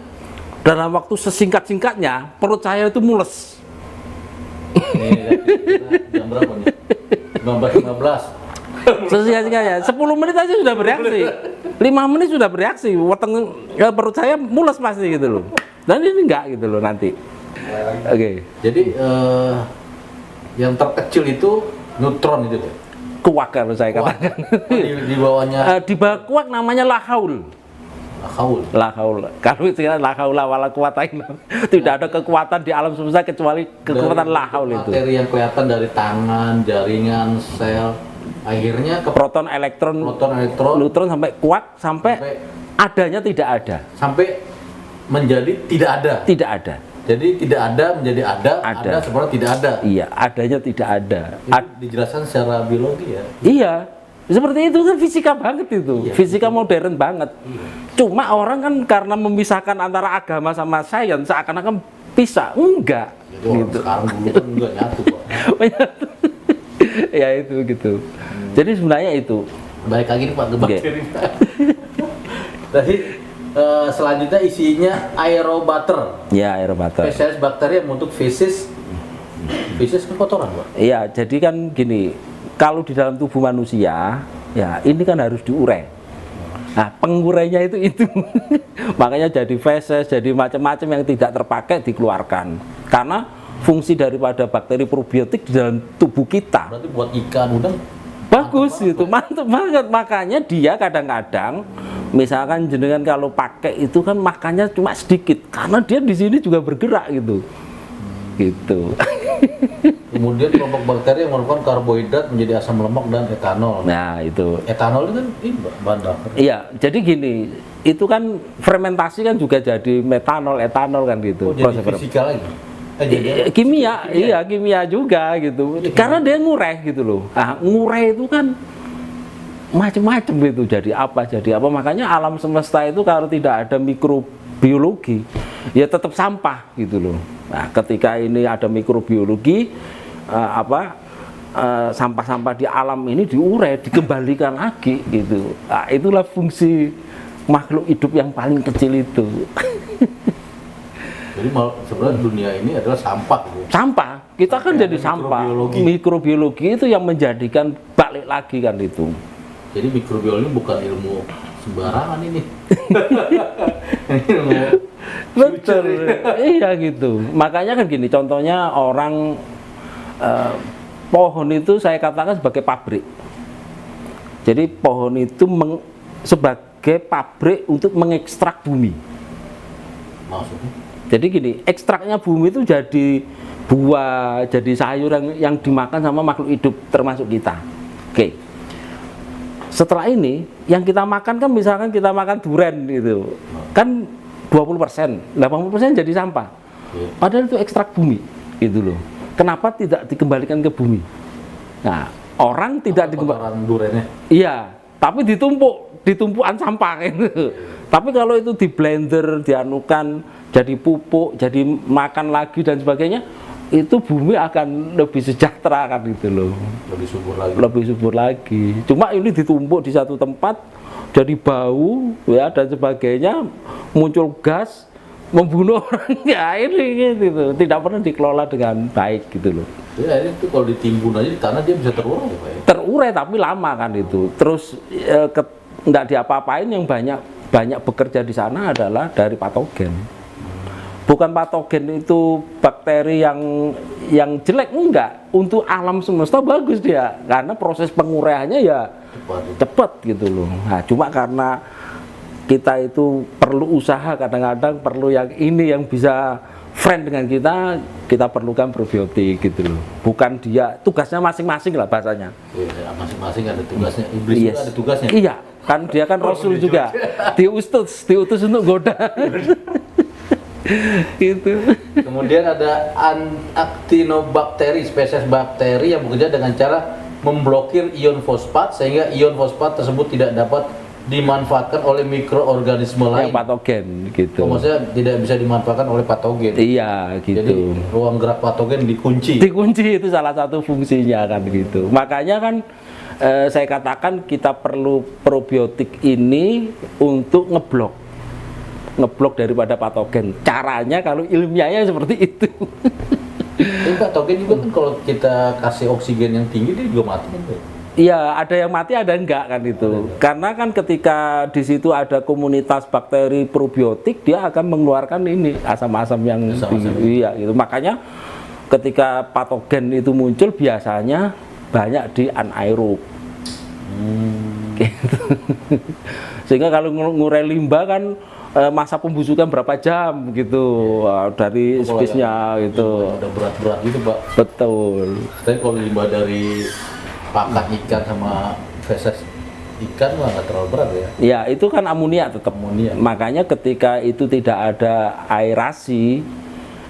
Speaker 1: dalam waktu sesingkat-singkatnya perut saya itu mules.
Speaker 2: Jam berapa nih? 15.
Speaker 1: Sosialisasikannya 10 menit aja sudah bereaksi. 5 menit sudah bereaksi. Perut saya mules pasti gitu loh. Dan ini enggak gitu loh nanti. Oke.
Speaker 2: Jadi yang terkecil itu neutron itu, Pak.
Speaker 1: Kuak kalau saya katakan.
Speaker 2: Di bawahnya
Speaker 1: Di bawah kuak namanya lahaul.
Speaker 2: Lahaul.
Speaker 1: Kalau istilah lahaula wala quwata illa billah. Tidak ada kekuatan di alam semesta kecuali kekuatan lahaul itu.
Speaker 2: Materi yang kelihatan dari tangan, jaringan, sel, akhirnya ke
Speaker 1: Proton, elektron, neutron sampai kuak sampai adanya tidak ada.
Speaker 2: Sampai menjadi tidak ada.
Speaker 1: Tidak ada.
Speaker 2: Jadi tidak ada menjadi ada sebenarnya tidak ada.
Speaker 1: Iya, adanya tidak ada.
Speaker 2: Dijelaskan secara biologi ya.
Speaker 1: Iya, seperti itu kan fisika banget itu,
Speaker 2: Iya,
Speaker 1: fisika modern banget. Cuma orang kan karena memisahkan antara agama sama sains seakan-akan pisah, enggak.
Speaker 2: Jadi orang sekarang dulu kan enggak nyatu, Pak.
Speaker 1: Ya itu gitu. Jadi sebenarnya itu.
Speaker 2: Baik lagi nih Pak ke bakteri. Tadi selanjutnya isinya aerobater.
Speaker 1: Ya, aerobater.
Speaker 2: Spesialis bakteri yang untuk fesis kan kotoran, Pak.
Speaker 1: Iya, jadi kan gini, kalau di dalam tubuh manusia, ya ini kan harus diurai. Nah, pengurainya itu. Makanya jadi feses, jadi macam-macam yang tidak terpakai dikeluarkan. Karena fungsi daripada bakteri probiotik di dalam tubuh kita.
Speaker 2: Berarti buat ikan udang
Speaker 1: Bagus itu, mantap banget. Makanya dia kadang-kadang, misalkan jenengan kalau pakai itu kan makannya cuma sedikit, karena dia di sini juga bergerak gitu. Gitu.
Speaker 2: Kemudian kelompok bakteri yang merupakan karbohidrat menjadi asam lemak dan etanol.
Speaker 1: Nah itu.
Speaker 2: Etanol itu kan ini bahan bakar.
Speaker 1: Iya, jadi gini, itu kan fermentasi kan juga jadi metanol, etanol kan gitu.
Speaker 2: Oh, jadi fisika lagi.
Speaker 1: Kimia, iya kimia juga gitu. Ya, karena dia ngurai gitu loh. Nah, ngurai itu kan macam-macam gitu. Jadi apa? Makanya alam semesta itu kalau tidak ada mikrobiologi, ya tetap sampah gitu loh. Nah, ketika ini ada mikrobiologi, sampah-sampah di alam ini diurai, dikembalikan lagi gitu. Nah, itulah fungsi makhluk hidup yang paling kecil itu.
Speaker 2: Jadi sebenarnya dunia ini adalah sampah. Gitu.
Speaker 1: Sampah, kita kan jadi sampah. Mikrobiologi itu yang menjadikan balik lagi kan itu.
Speaker 2: Jadi mikrobiologi bukan ilmu sembarangan ini. Ilmu
Speaker 1: betul. Iya gitu. Makanya kan gini, contohnya orang pohon itu saya katakan sebagai pabrik. Jadi pohon itu sebagai pabrik untuk mengekstrak bumi.
Speaker 2: Maksudnya?
Speaker 1: Jadi gini, ekstraknya bumi itu jadi buah, jadi sayur yang dimakan sama makhluk hidup termasuk kita. Oke. Setelah ini, yang kita makan kan misalkan kita makan durian gitu. Kan 20%, 80% jadi sampah. Padahal itu ekstrak bumi, gitu loh. Kenapa tidak dikembalikan ke bumi? Nah, orang tidak dikembalikan
Speaker 2: duriannya.
Speaker 1: Iya, tapi ditumpukan sampah gitu. Tapi kalau itu di blender, dianukan jadi pupuk, jadi makan lagi dan sebagainya, itu bumi akan lebih sejahtera kan gitu loh. Lebih subur lagi. Cuma ini ditumpuk di satu tempat, jadi bau ya dan sebagainya, muncul gas, membunuh orang. Ya ini gitu, tidak pernah dikelola dengan baik gitu loh.
Speaker 2: Ya itu kalau ditimbun aja di tanah dia bisa terurai Pak ya?
Speaker 1: Terurai tapi lama kan itu. Terus enggak diapa-apain, yang banyak bekerja di sana adalah dari patogen. Bukan patogen itu bakteri yang jelek, enggak. Untuk alam semesta bagus dia, karena proses penguraiannya ya cepat gitu loh. Nah, cuma karena kita itu perlu usaha, kadang-kadang perlu yang ini yang bisa friend dengan kita perlukan probiotik gitu loh. Bukan dia, tugasnya masing-masing lah bahasanya.
Speaker 2: Iya, masing-masing ada tugasnya. Iblis juga ada tugasnya.
Speaker 1: Iya, kan dia kan rasul juga. Diutus untuk goda. Gitu.
Speaker 2: Kemudian ada actinobakteri, spesies bakteri yang bekerja dengan cara memblokir ion fosfat sehingga ion fosfat tersebut tidak dapat dimanfaatkan oleh mikroorganisme lain.
Speaker 1: Yang patogen gitu.
Speaker 2: Maksudnya tidak bisa dimanfaatkan oleh patogen.
Speaker 1: Iya gitu.
Speaker 2: Jadi ruang gerak patogen dikunci.
Speaker 1: Dikunci itu salah satu fungsinya kan gitu. Makanya kan saya katakan kita perlu probiotik ini untuk ngeblok daripada patogen. Caranya kalau ilmiahnya seperti itu.
Speaker 2: Tapi patogen juga kan kalau kita kasih oksigen yang tinggi dia juga mati kan?
Speaker 1: Iya, ada yang mati, ada enggak kan itu. Karena kan ketika di situ ada komunitas bakteri probiotik, dia akan mengeluarkan ini asam-asam yang iya gitu. Makanya ketika patogen itu muncul biasanya banyak di anaerob. Gitu. Sehingga kalau ngurai limbah kan masa pembusukan berapa jam gitu dari spesiesnya gitu.
Speaker 2: Udah berat-berat gitu, Pak.
Speaker 1: Betul.
Speaker 2: Tapi kalau limbah dari pakan ikan sama feses ikan mah nggak terlalu berat ya?
Speaker 1: Ya itu kan amonia tetap.
Speaker 2: Amonia.
Speaker 1: Makanya ketika itu tidak ada aerasi,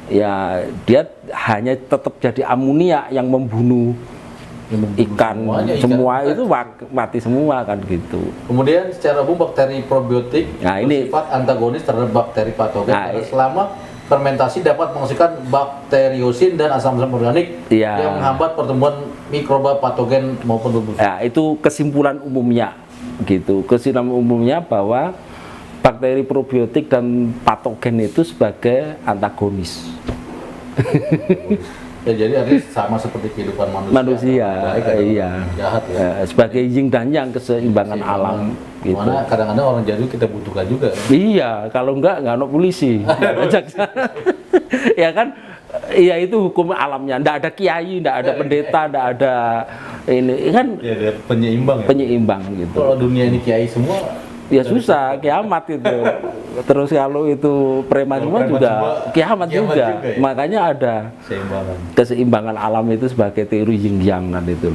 Speaker 1: ya dia hanya tetap jadi amonia yang membunuh ikan. Semua itu mati semua kan gitu.
Speaker 2: Kemudian secara umum bakteri probiotik bersifat antagonis terhadap bakteri patogen karena selama fermentasi dapat menghasilkan bakteriosin dan asam-asam organik yang menghambat pertumbuhan mikroba patogen maupun lubus.
Speaker 1: Ya, itu kesimpulan umumnya gitu. Kesimpulan umumnya bahwa bakteri probiotik dan patogen itu sebagai antagonis.
Speaker 2: Ya, jadi artinya sama seperti kehidupan manusia.
Speaker 1: Iya.
Speaker 2: Jahat ya.
Speaker 1: Sebagai yin dan yang keseimbangan alam. Gitu.
Speaker 2: Mana kadang-kadang orang jadul kita butuhkan juga.
Speaker 1: Iya, kalau enggak ada polisi. Ya kan, iya itu hukum alamnya. Nggak ada kiai, nggak ada pendeta, nggak ada ini kan.
Speaker 2: Ya, ada penyeimbang. Ya?
Speaker 1: Penyeimbang gitu.
Speaker 2: Kalau dunia ini kiai semua.
Speaker 1: Ya susah, kiamat itu. Terus kalau itu preman semua juga kiamat juga. Ya? Makanya ada keseimbangan alam itu sebagai teori yin yang kan itu.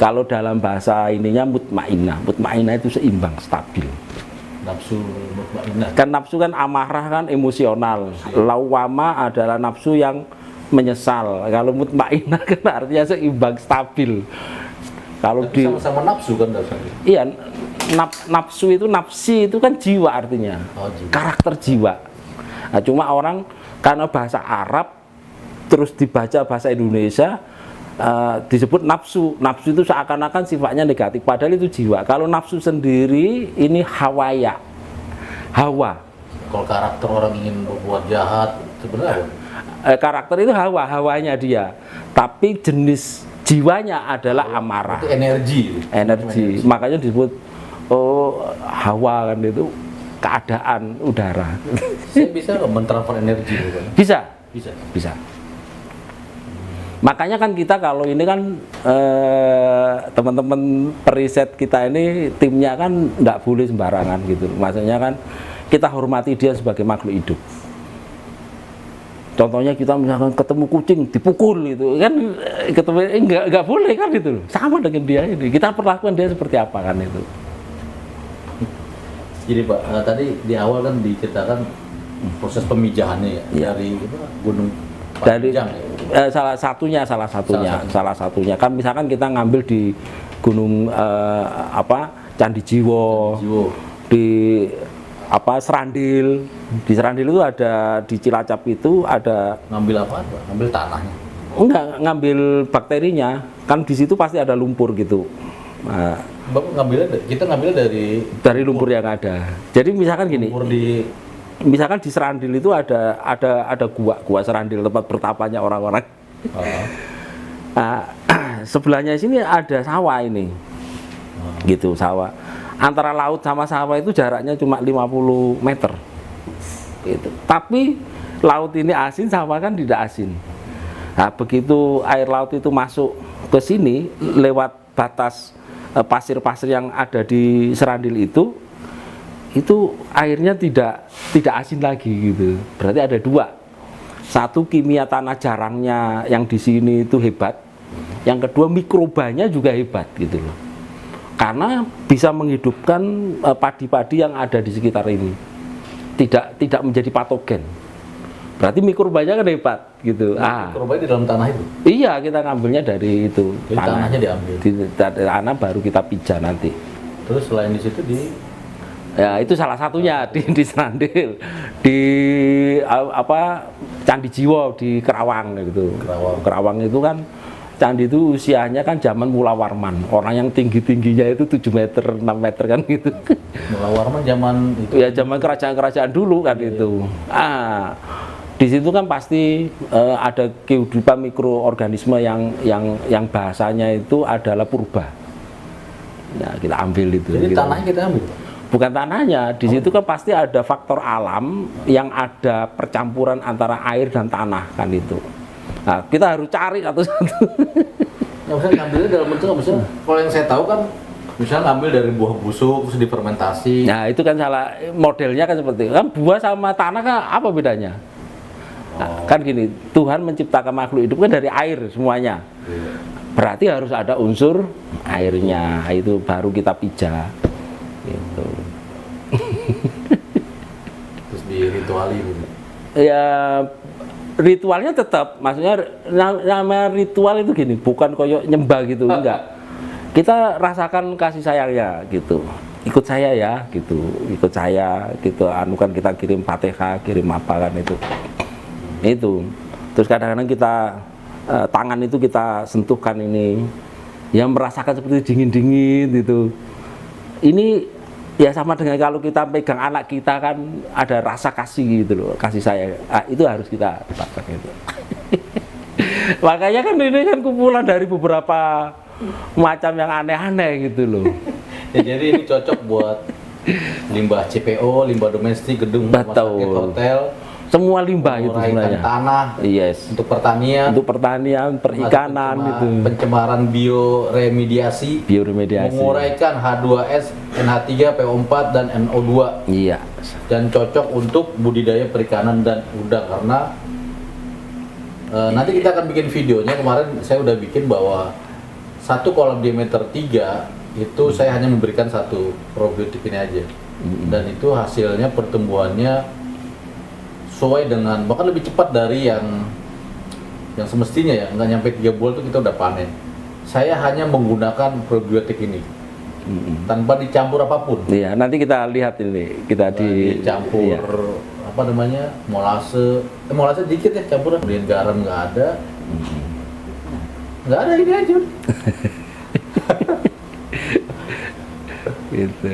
Speaker 1: Kalau dalam bahasa ininya mutmainah itu seimbang, stabil.
Speaker 2: Nafsu mutmainah.
Speaker 1: Kan nafsu kan amarah kan emosional. Lawama adalah nafsu yang menyesal. Kalau mutmainah kan artinya seimbang, stabil. Kalau
Speaker 2: di sama-sama nafsu kan dasarnya.
Speaker 1: Iya, nafsu itu nafsi itu kan jiwa artinya. Jiwa. Karakter jiwa. Nah, cuma orang karena bahasa Arab terus dibaca bahasa Indonesia disebut nafsu. Nafsu itu seakan-akan sifatnya negatif, padahal itu jiwa. Kalau nafsu sendiri ini hawaya. Hawa.
Speaker 2: Kalau karakter orang ingin berbuat jahat sebenarnya
Speaker 1: karakter itu hawanya dia. Tapi jenis jiwanya adalah amarah.
Speaker 2: Itu energi.
Speaker 1: Makanya disebut hawa kan itu keadaan udara.
Speaker 2: Saya bisa mentransfer energi kan?
Speaker 1: Bisa. Makanya kan kita kalau ini kan teman-teman periset kita ini timnya kan nggak boleh sembarangan gitu. Maksudnya kan kita hormati dia sebagai makhluk hidup. Contohnya kita misalkan ketemu kucing dipukul itu kan ketemu nggak boleh kan gitu. Sama dengan dia ini. Kita perlakukan dia seperti apa kan itu.
Speaker 2: Jadi Pak, tadi di awal kan diceritakan proses pemijahannya ya. Dari gunung Panjang
Speaker 1: ya? Salah satunya kan misalkan kita ngambil di gunung Candi Jiwo. Di Serandil. Di Serandil itu ada, di Cilacap itu ada.
Speaker 2: Ngambil apa? Ngambil tanahnya?
Speaker 1: Enggak, ngambil bakterinya. Kan di situ pasti ada lumpur gitu. Nah,
Speaker 2: kita ngambilnya dari
Speaker 1: lumpur yang ada. Jadi misalkan gini. Misalkan di Serandil itu ada gua Serandil, tempat bertapanya orang-orang. Sebelahnya sini ada sawah ini. Gitu, sawah. Antara laut sama sawah itu jaraknya cuma 50 meter. Gitu. Tapi laut ini asin, sawah kan tidak asin. Nah, begitu air laut itu masuk ke sini lewat batas pasir-pasir yang ada di Serandil itu airnya tidak asin lagi gitu. Berarti ada dua. Satu, kimia tanah jarangnya yang di sini itu hebat. Yang kedua, mikrobanya juga hebat gitu loh. Karena bisa menghidupkan padi-padi yang ada di sekitar ini. Tidak menjadi patogen. Berarti mikrobanya kan hebat gitu.
Speaker 2: Mikrobanya di dalam tanah itu?
Speaker 1: Iya, kita ngambilnya dari itu.
Speaker 2: Jadi tanahnya diambil?
Speaker 1: Di tanah baru kita pijah nanti.
Speaker 2: Terus selain di situ
Speaker 1: ya itu salah satunya di Serandil, di Candi Jiwo di Kerawang gitu. Kerawang itu kan candi itu usianya kan zaman Mula Warman. Orang yang tingginya itu 7 meter, 6 meter kan gitu.
Speaker 2: Mula Warman zaman itu.
Speaker 1: Ya zaman kerajaan-kerajaan dulu kan itu. Di situ kan pasti ada kehidupan mikroorganisme yang bahasanya itu adalah purba. Nah, kita ambil itu.
Speaker 2: Jadi tanahnya kita ambil?
Speaker 1: Bukan tanahnya, di situ kan pasti ada faktor alam yang ada percampuran antara air dan tanah kan itu. Nah, kita harus cari satu-satu.
Speaker 2: Ya, misalnya ngambilnya dalam bentuk, misalnya kalau yang saya tahu kan, misalnya ngambil dari buah busuk terus difermentasi.
Speaker 1: Nah, itu kan salah, modelnya kan seperti itu. Kan buah sama tanah kan apa bedanya? Nah, kan gini, Tuhan menciptakan makhluk hidup kan dari air semuanya. Berarti harus ada unsur airnya, itu baru kita pijak. Gitu.
Speaker 2: Terus dirituali gitu.
Speaker 1: Ya ritualnya tetap, maksudnya nama ritual itu gini, bukan koyok nyembah gitu, enggak. Kita rasakan kasih sayangnya gitu. Ikut saya ya, gitu. Ikut saya, gitu. Anu kan kita kirim Fatihah, kirim apa kan itu. Itu. Terus kadang-kadang kita tangan itu kita sentuhkan ini, yang merasakan seperti dingin-dingin gitu. Ini ya sama dengan kalau kita pegang anak kita kan ada rasa kasih gitu loh, kasih sayang. Itu harus kita dapatkan itu. Makanya kan ini kan kumpulan dari beberapa macam yang aneh-aneh gitu loh.
Speaker 2: Ya, jadi ini cocok buat limbah CPO, limbah domestik, gedung rumah sakit, hotel.
Speaker 1: Semua limbah itu sebenarnya.
Speaker 2: Tanah,
Speaker 1: yes.
Speaker 2: Untuk pertanian,
Speaker 1: perikanan itu.
Speaker 2: Pencemaran bioremediasi, menguraikan H2S, NH3, PO4 dan NO2.
Speaker 1: Iya.
Speaker 2: Dan cocok untuk budidaya perikanan dan udang karena nanti kita akan bikin videonya. Kemarin saya udah bikin bahwa satu kolam diameter 3 itu saya hanya memberikan satu probiotik ini aja. Dan itu hasilnya pertumbuhannya sesuai dengan bahkan lebih cepat dari yang semestinya ya, nggak nyampe 3 bulan itu kita udah panen. Saya hanya menggunakan probiotik ini tanpa dicampur apapun.
Speaker 1: Iya, nanti kita lihat ini, kita
Speaker 2: dicampur iya. Apa namanya, molase dikit ya campur, kemudian garam nggak ada, ini aja.
Speaker 1: Gitu.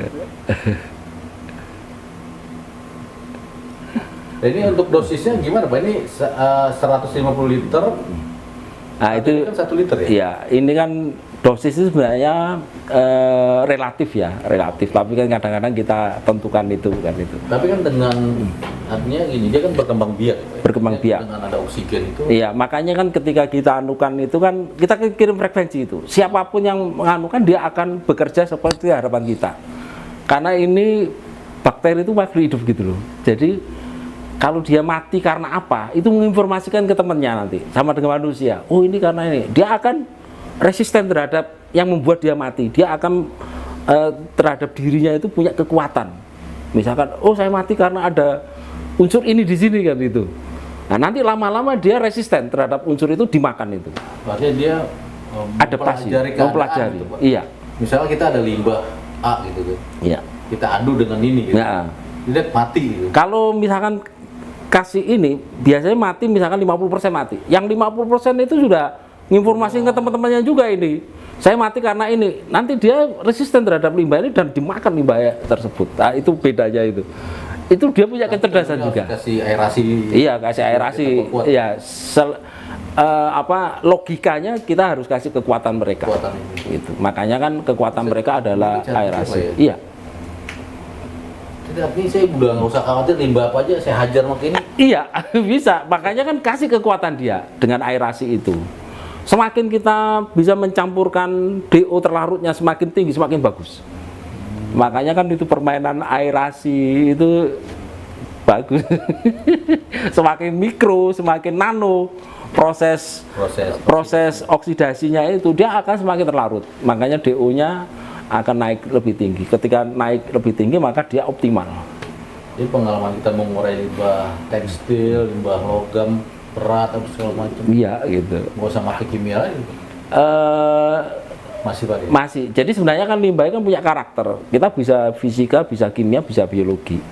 Speaker 2: Ini untuk dosisnya gimana Pak? Ini 150 liter.
Speaker 1: Nah, itu
Speaker 2: kan 1 liter ya?
Speaker 1: Iya, ini kan dosis itu sebenarnya relatif ya, relatif. Tapi kan kadang-kadang kita tentukan itu kan itu.
Speaker 2: Tapi kan dengan artinya ini dia kan berkembang biak.
Speaker 1: Berkembang biak.
Speaker 2: Dengan ada oksigen itu.
Speaker 1: Iya, makanya kan ketika kita anukan itu kan kita kirim frekuensi itu. Siapapun yang menganukan dia akan bekerja seperti harapan kita. Karena ini bakteri itu makhluk hidup gitu loh. Jadi kalau dia mati karena apa, itu menginformasikan ke temannya nanti, sama dengan manusia. Oh ini karena ini, dia akan resisten terhadap yang membuat dia mati. Dia akan terhadap dirinya itu punya kekuatan. Misalkan, oh saya mati karena ada unsur ini di sini kan itu. Nah nanti lama-lama dia resisten terhadap unsur itu dimakan itu.
Speaker 2: Artinya dia
Speaker 1: adaptasi, mempelajari.
Speaker 2: Gitu,
Speaker 1: iya.
Speaker 2: Misalnya kita ada limbah A gitu kan.
Speaker 1: Iya.
Speaker 2: Kita adu dengan ini gitu.
Speaker 1: Ya.
Speaker 2: Dia mati gitu.
Speaker 1: Kalau misalkan kasih ini biasanya mati, misalkan 50% mati. Yang 50% itu sudah nginformasiin ke teman-temannya juga ini. Saya mati karena ini. Nanti dia resisten terhadap limbah ini dan dimakan limbah tersebut. Nah, itu bedanya itu. Itu dia punya kecerdasan juga.
Speaker 2: Kasih aerasi.
Speaker 1: Iya, kasih aerasi. Iya, logikanya kita harus kasih kekuatan mereka. Itu. Makanya kan kekuatan mereka adalah aerasi. Iya.
Speaker 2: Tapi saya udah nggak usah khawatir limbah apa aja saya hajar makin.
Speaker 1: Iya, bisa. Makanya kan kasih kekuatan dia dengan aerasi itu. Semakin kita bisa mencampurkan DO terlarutnya semakin tinggi, semakin bagus. Makanya kan itu permainan aerasi itu bagus. Semakin mikro, semakin nano proses oksidasinya itu dia akan semakin terlarut. Makanya DO-nya akan naik lebih tinggi. Ketika naik lebih tinggi maka dia optimal.
Speaker 2: Jadi pengalaman kita mengurai limbah tekstil, limbah logam, berat atau segala macam.
Speaker 1: Iya gitu.
Speaker 2: Nggak usah pakai kimia lagi. Masih Pak?
Speaker 1: Masih. Jadi sebenarnya kan limbah kan punya karakter. Kita bisa fisika, bisa kimia, bisa biologi.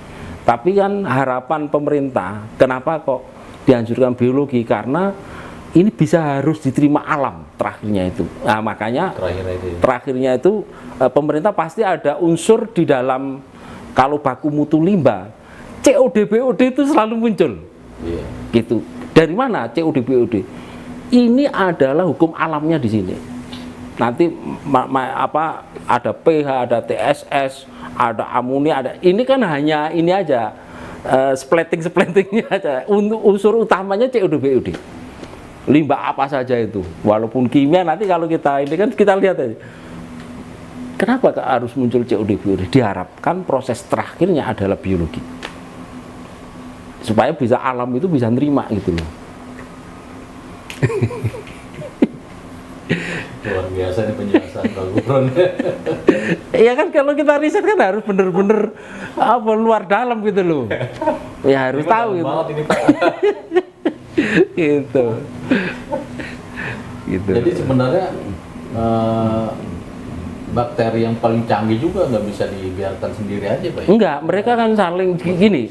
Speaker 1: Tapi kan harapan pemerintah, kenapa kok dianjurkan biologi? Karena ini bisa harus diterima alam terakhirnya itu. Nah makanya terakhirnya itu pemerintah pasti ada unsur di dalam, kalau baku mutu limbah, COD BOD itu selalu muncul.
Speaker 2: Iya.
Speaker 1: Gitu. Dari mana COD BOD? Ini adalah hukum alamnya di sini. Nanti ada pH, ada TSS, ada amonia, ada. Ini kan hanya ini aja, splating-splatingnya aja. Untuk unsur utamanya COD BOD. Limbah apa saja itu, walaupun kimia nanti kalau kita ini kan kita lihat aja. Kenapa harus muncul COD BOD? Diharapkan proses terakhirnya adalah biologi. Supaya bisa alam itu bisa nerima gitu loh.
Speaker 2: Luar biasa nih penjelasan Pak Gufron.
Speaker 1: Iya kan kalau kita riset kan harus bener-bener luar dalam gitu loh. Ya harus tahu gitu.
Speaker 2: Ini, Pak.
Speaker 1: Gitu. Gitu.
Speaker 2: Jadi sebenarnya bakteri yang paling canggih juga nggak bisa dibiarkan sendiri aja, Pak.
Speaker 1: Enggak, mereka kan saling gini.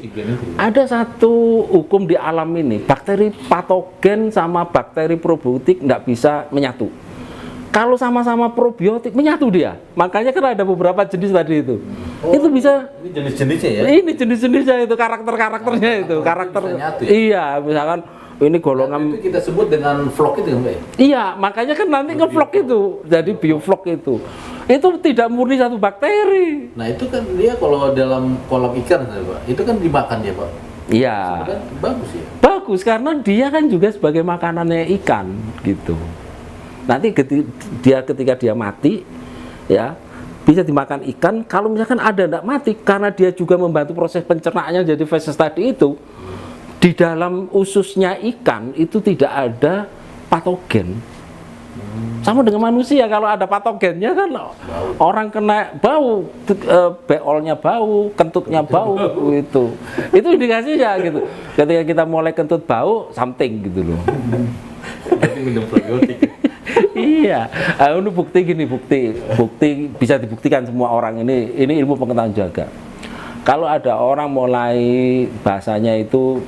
Speaker 1: Ada satu hukum di alam ini, bakteri patogen sama bakteri probiotik nggak bisa menyatu. Kalau sama-sama probiotik menyatu dia. Makanya kan ada beberapa jenis tadi itu. Itu bisa.
Speaker 2: Ini jenis-jenisnya ya?
Speaker 1: Ini jenis-jenisnya itu, karakter-karakternya itu, karakter.
Speaker 2: Menyatu, ya?
Speaker 1: Iya, misalkan ini golongan.
Speaker 2: Itu kita sebut dengan vlog itu kan, Pak?
Speaker 1: Iya, makanya kan nanti ngevlog itu, jadi biovlog itu. Itu tidak murni satu bakteri.
Speaker 2: Nah itu kan dia kalau dalam kolam ikan, Pak, itu kan dimakan dia, Pak.
Speaker 1: Iya.
Speaker 2: Sebenarnya bagus ya.
Speaker 1: Bagus karena dia kan juga sebagai makanannya ikan gitu. Nanti ketika dia mati, ya bisa dimakan ikan. Kalau misalkan ada tidak mati, karena dia juga membantu proses pencernaannya jadi feses tadi itu. Di dalam ususnya ikan itu tidak ada patogen. Sama dengan manusia, kalau ada patogennya kan orang kena bau, beolnya bau, kentutnya bau itu indikasinya gitu. Ketika kita mulai kentut bau, something gitu loh.
Speaker 2: Berarti minum probiotik.
Speaker 1: Iya, ini bukti bisa dibuktikan semua orang ini ilmu pengetahuan jaga. Kalau ada orang mulai bahasanya itu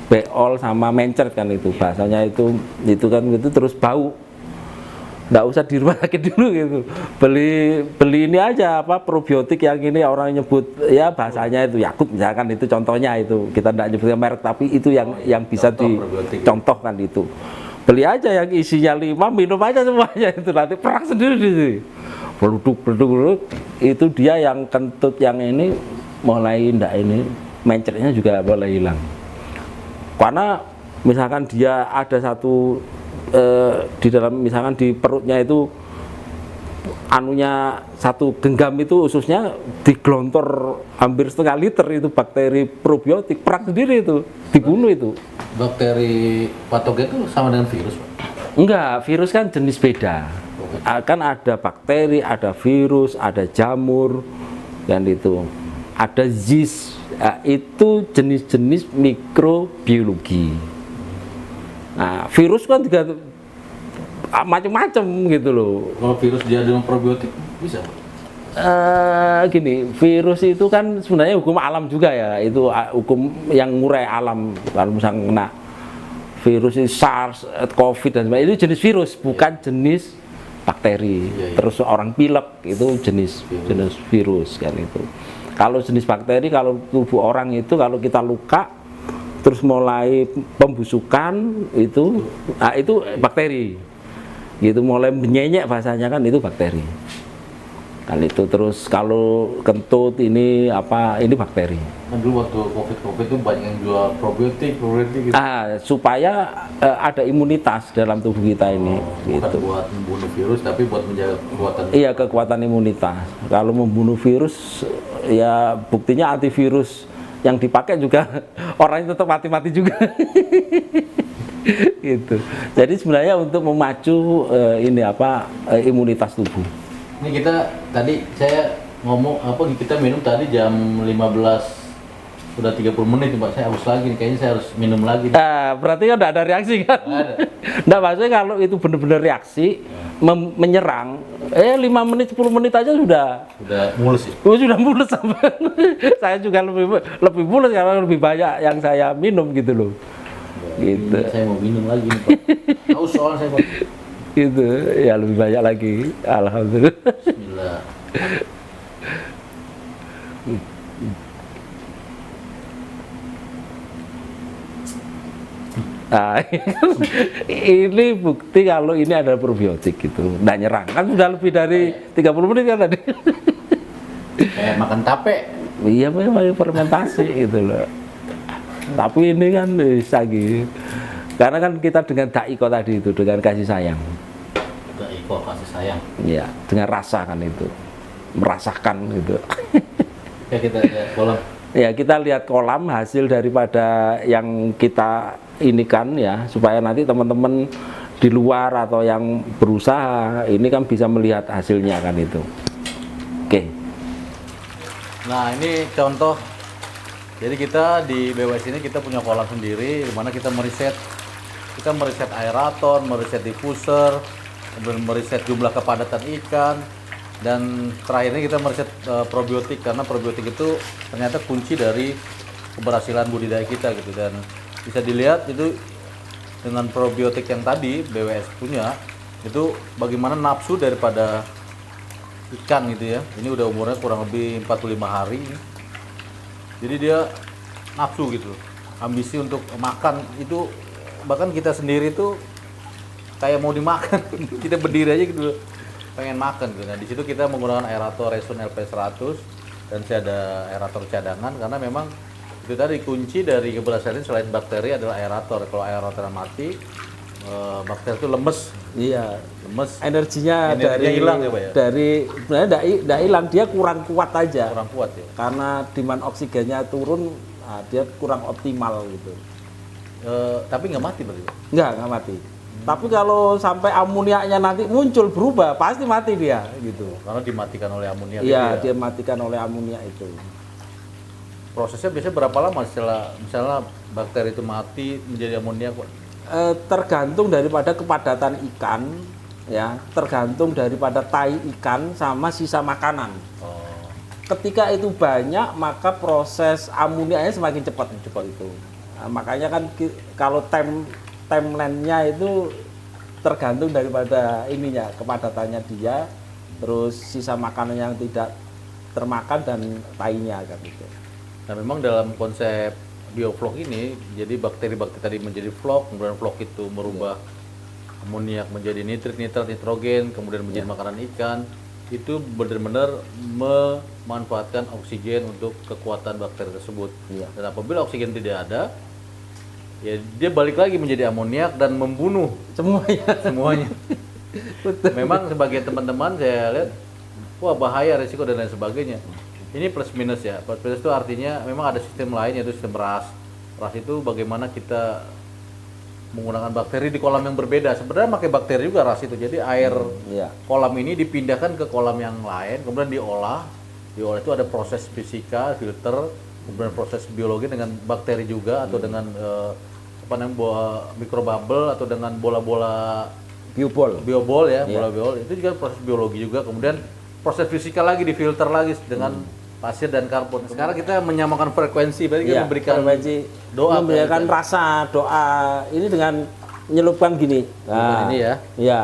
Speaker 1: beol sama mencret kan itu bahasanya itu kan itu terus bau. Nggak usah di rumah sakit dulu gitu, beli ini aja probiotik yang ini orang nyebut ya bahasanya itu Yakult misalkan, itu contohnya, itu kita nggak nyebutnya merek tapi itu yang bisa dicontohkan itu. Beli aja yang isinya 5, minum aja semuanya itu, nanti perang sendiri di sini. Beleduk itu dia yang kentut yang ini mulai ndak ini, mencretnya juga mulai hilang. Karena misalkan dia ada satu di dalam misalkan di perutnya itu anunya satu genggam itu ususnya digelontor hampir setengah liter itu bakteri probiotik, perang sendiri itu, dibunuh itu.
Speaker 2: Bakteri patogen itu sama dengan virus, Pak?
Speaker 1: Enggak, virus kan jenis beda. Kan ada bakteri, ada virus, ada jamur, dan itu ada yeast, itu jenis-jenis mikrobiologi. Nah, virus kan juga macam-macam gitu loh.
Speaker 2: Kalau virus dia dengan probiotik bisa?
Speaker 1: Gini, virus itu kan sebenarnya hukum alam juga ya, itu hukum yang ngurai alam. Kalau misalnya kena virus ini SARS, COVID dan sebagainya, itu jenis virus, bukan jenis bakteri. Terus orang pilek itu jenis virus kan itu. Kalau jenis bakteri, kalau tubuh orang itu kalau kita luka terus mulai pembusukan itu, nah itu bakteri. Gitu mulai menyenyek bahasanya kan itu bakteri. Kan itu terus kalau kentut ini ini bakteri.
Speaker 2: Kan dulu waktu COVID itu banyak yang jual probiotik gitu.
Speaker 1: Supaya ada imunitas dalam tubuh kita ini.
Speaker 2: Bukan
Speaker 1: gitu.
Speaker 2: Buat membunuh virus tapi buat menjaga kekuatan.
Speaker 1: Iya, kekuatan imunitas. Kalau membunuh virus ya buktinya antivirus yang dipakai juga orangnya tetap mati-mati juga. Gitu. Jadi sebenarnya untuk memacu imunitas tubuh.
Speaker 2: Ini kita tadi saya ngomong kita minum tadi jam 15 udah 30 menit Pak, saya haus lagi nih, kayaknya saya harus minum lagi nih.
Speaker 1: Berarti kan enggak ada reaksi kan? Enggak, maksudnya kalau itu benar-benar reaksi menyerang 5 menit 10 menit aja sudah
Speaker 2: mulus ya?
Speaker 1: Sudah mulus sampai saya juga lebih mulus karena lebih banyak yang saya minum gitu loh. Gitu.
Speaker 2: Saya mau minum lagi nih Pak. Haus soalnya saya Pak.
Speaker 1: Gitu, ya lebih banyak lagi. Alhamdulillah.
Speaker 2: Bismillah.
Speaker 1: Nah, ini bukti kalau ini ada probiotik gitu. Nggak nyerang. Kan sudah lebih dari 30 menit kan tadi.
Speaker 2: Kayak makan tape.
Speaker 1: Iya, memang fermentasi gitu loh. Tapi ini kan bisa gitu. Karena kan kita dengan daiko tadi itu, dengan kasih sayang.
Speaker 2: Daiko kasih sayang.
Speaker 1: Iya, dengan rasa kan itu. Merasakan gitu.
Speaker 2: Ya kita kolam.
Speaker 1: Ya, kita lihat kolam hasil daripada yang kita ini kan ya, supaya nanti teman-teman di luar atau yang berusaha ini kan bisa melihat hasilnya kan itu. Oke.
Speaker 2: Nah, ini contoh. Jadi kita di BWS ini kita punya kolam sendiri di mana kita meriset aerator, meriset diffuser, kemudian meriset jumlah kepadatan ikan, dan terakhir ini kita meriset probiotik, karena probiotik itu ternyata kunci dari keberhasilan budidaya kita gitu. Dan bisa dilihat itu dengan probiotik yang tadi BWS punya, itu bagaimana nafsu daripada ikan gitu ya. Ini udah umurnya kurang lebih 45 hari. Jadi dia nafsu gitu. Ambisi untuk makan itu, bahkan kita sendiri tuh kayak mau dimakan. Kita berdiri aja gitu pengen makan gitu. Nah, di situ kita menggunakan aerator Resun LP100 dan saya ada aerator cadangan, karena memang itu tadi kunci dari keberhasilan selain bakteri adalah aerator. Kalau aerator mati, bakteri itu lemes.
Speaker 1: Iya,
Speaker 2: Lemes.
Speaker 1: energinya dari
Speaker 2: hilang ya, Pak ya?
Speaker 1: Dari sebenarnya tidak hilang, dia kurang kuat aja.
Speaker 2: Kurang kuat ya.
Speaker 1: Karena demand oksigennya turun, nah, dia kurang optimal gitu.
Speaker 2: Tapi nggak mati berarti, Pak?
Speaker 1: Nggak mati. Tapi kalau sampai amoniaknya nanti muncul berubah, pasti mati dia gitu.
Speaker 2: Karena dimatikan oleh amoniak.
Speaker 1: Iya,
Speaker 2: gitu ya?
Speaker 1: dia matikan oleh amoniak itu.
Speaker 2: Prosesnya biasanya berapa lama setelah misalnya bakteri itu mati menjadi amoniak, Pak?
Speaker 1: Tergantung daripada kepadatan ikan, ya, tergantung daripada tai ikan sama sisa makanan.
Speaker 2: Oh,
Speaker 1: Ketika itu banyak, maka proses amoniaknya semakin cepat itu. Nah, makanya kan kalau timeline-nya itu tergantung daripada ininya, kepadatannya dia, terus sisa makanan yang tidak termakan dan tainya kan gitu.
Speaker 2: nah memang dalam konsep bioflok ini, jadi bakteri-bakteri tadi menjadi flok, kemudian flok itu merubah amoniak menjadi nitrit, nitrogen, kemudian menjadi makanan ikan. Itu benar-benar memanfaatkan oksigen untuk kekuatan bakteri tersebut.
Speaker 1: Iya.
Speaker 2: Dan apabila oksigen tidak ada, ya dia balik lagi menjadi amoniak dan membunuh semuanya. Memang sebagai teman-teman saya lihat, wah bahaya, risiko dan lain sebagainya. Ini plus minus ya. Plus minus itu artinya memang ada sistem lain, yaitu sistem RAS. RAS itu bagaimana kita menggunakan bakteri di kolam yang berbeda. Sebenarnya pakai bakteri juga RAS itu. Jadi air kolam ini dipindahkan ke kolam yang lain, kemudian diolah. Diolah itu ada proses fisika, filter, kemudian proses biologi dengan bakteri juga, atau dengan mikrobubble, atau dengan bola-bola biobol ya, bola biol. Itu juga proses biologi juga. Kemudian proses fisika lagi, difilter lagi dengan pasir dan karbon. Sekarang kita menyamakan frekuensi, berarti kita memberikan doa,
Speaker 1: memberikan rasa doa ini dengan nyelupkan gini. Nah,
Speaker 2: ini ya.
Speaker 1: Iya.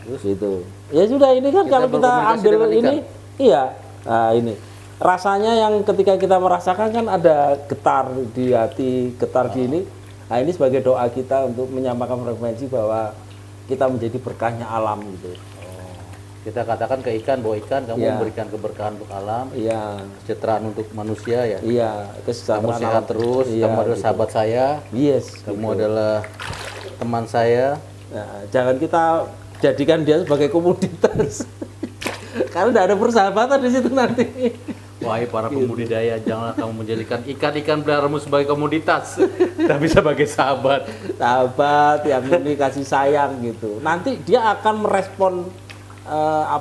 Speaker 1: Terus itu. Ya sudah, ini kan kalau kita ambil ini, iya. Nah, ini rasanya yang ketika kita merasakan kan ada getar di hati, getar gini. Nah, ini sebagai doa kita untuk menyamakan frekuensi bahwa kita menjadi berkahnya alam gitu.
Speaker 2: Kita katakan ke ikan bahwa ikan, kamu memberikan keberkahan untuk alam, kesejahteraan untuk manusia ya.
Speaker 1: Iya,
Speaker 2: kamu sehat terus, kamu adalah sahabat saya, kamu adalah teman saya.
Speaker 1: Nah, jangan kita jadikan dia sebagai komoditas, karena tidak ada persahabatan di situ nanti.
Speaker 2: Wahai para pembudidaya, janganlah kamu menjadikan ikan-ikan peliharamu sebagai komoditas, tapi sebagai sahabat.
Speaker 1: Sahabat yang ini kasih sayang gitu. Nanti dia akan merespon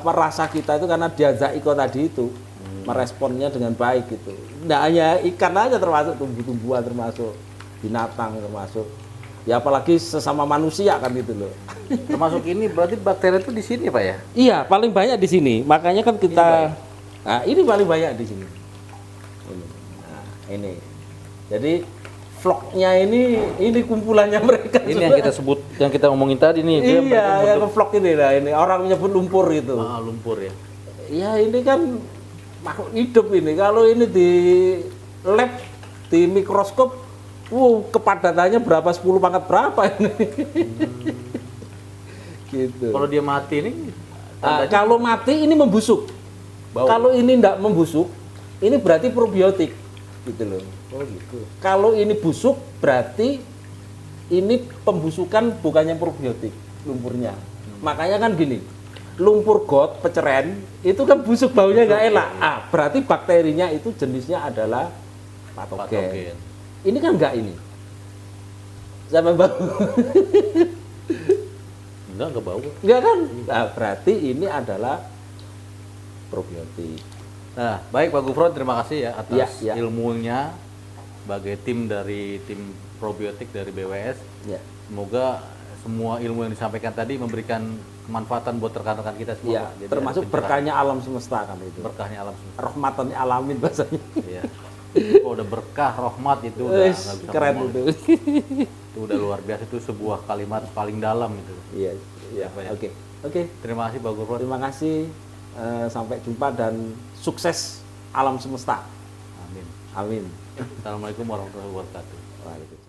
Speaker 1: rasa kita itu, karena dia zaiko tadi itu meresponnya dengan baik gitu. Nggak hanya ikan aja, termasuk tumbuh-tumbuhan, termasuk binatang, termasuk ya apalagi sesama manusia kan gitu loh.
Speaker 2: Termasuk ini berarti bakteri itu di sini, Pak ya?
Speaker 1: Iya, paling banyak di sini. Makanya kan kita ini paling banyak di sini. Nah, ini. Jadi vlognya ini kumpulannya mereka.
Speaker 2: Ini yang kita sebut, yang kita ngomongin tadi nih.
Speaker 1: Iya, yang vlog ini lah. Ini orang menyebut lumpur itu.
Speaker 2: Lumpur ya.
Speaker 1: Ya ini kan makhluk hidup ini. Kalau ini di lab, di mikroskop, Kepadatannya berapa, 10 pangkat berapa ini. Gitu.
Speaker 2: Kalau dia mati ini
Speaker 1: Kalau mati ini membusuk.
Speaker 2: Bau.
Speaker 1: Kalau ini tidak membusuk, ini berarti probiotik, gitu loh.
Speaker 2: oh gitu.
Speaker 1: Kalau ini busuk, berarti ini pembusukan bukannya probiotik, lumpurnya. Makanya kan gini, lumpur got, peceren, itu kan busuk, baunya nggak enak. Berarti bakterinya itu jenisnya adalah patogen. Ini kan enggak ini. Sampai bau.
Speaker 2: Enggak bau.
Speaker 1: Enggak kan? Nah, berarti ini adalah probiotik.
Speaker 2: Nah, baik Pak Gufron, terima kasih ya atas
Speaker 1: Ya.
Speaker 2: ilmunya sebagai tim dari tim probiotik dari BWS.
Speaker 1: Ya.
Speaker 2: Semoga semua ilmu yang disampaikan tadi memberikan kemanfaatan buat rekan-rekan kita semua.
Speaker 1: Ya,
Speaker 2: Pak. Jadi
Speaker 1: termasuk
Speaker 2: ada pencerahan.
Speaker 1: berkahnya alam semesta kan itu.
Speaker 2: Berkahnya alam semesta.
Speaker 1: Rahmatan alamin bahasanya.
Speaker 2: Iya. Oh, udah berkah rahmat itu udah nggak bisa
Speaker 1: Keren
Speaker 2: ngomong.
Speaker 1: itu.
Speaker 2: Itu udah luar biasa, itu sebuah kalimat paling dalam itu.
Speaker 1: Iya, iya.
Speaker 2: Apa ya?
Speaker 1: Oke.
Speaker 2: Terima kasih Pak Gufron.
Speaker 1: Terima kasih. Sampai jumpa dan sukses alam semesta.
Speaker 2: Amin.
Speaker 1: Amin.
Speaker 2: Assalamualaikum warahmatullahi wabarakatuh.
Speaker 1: Waalaikumsalam.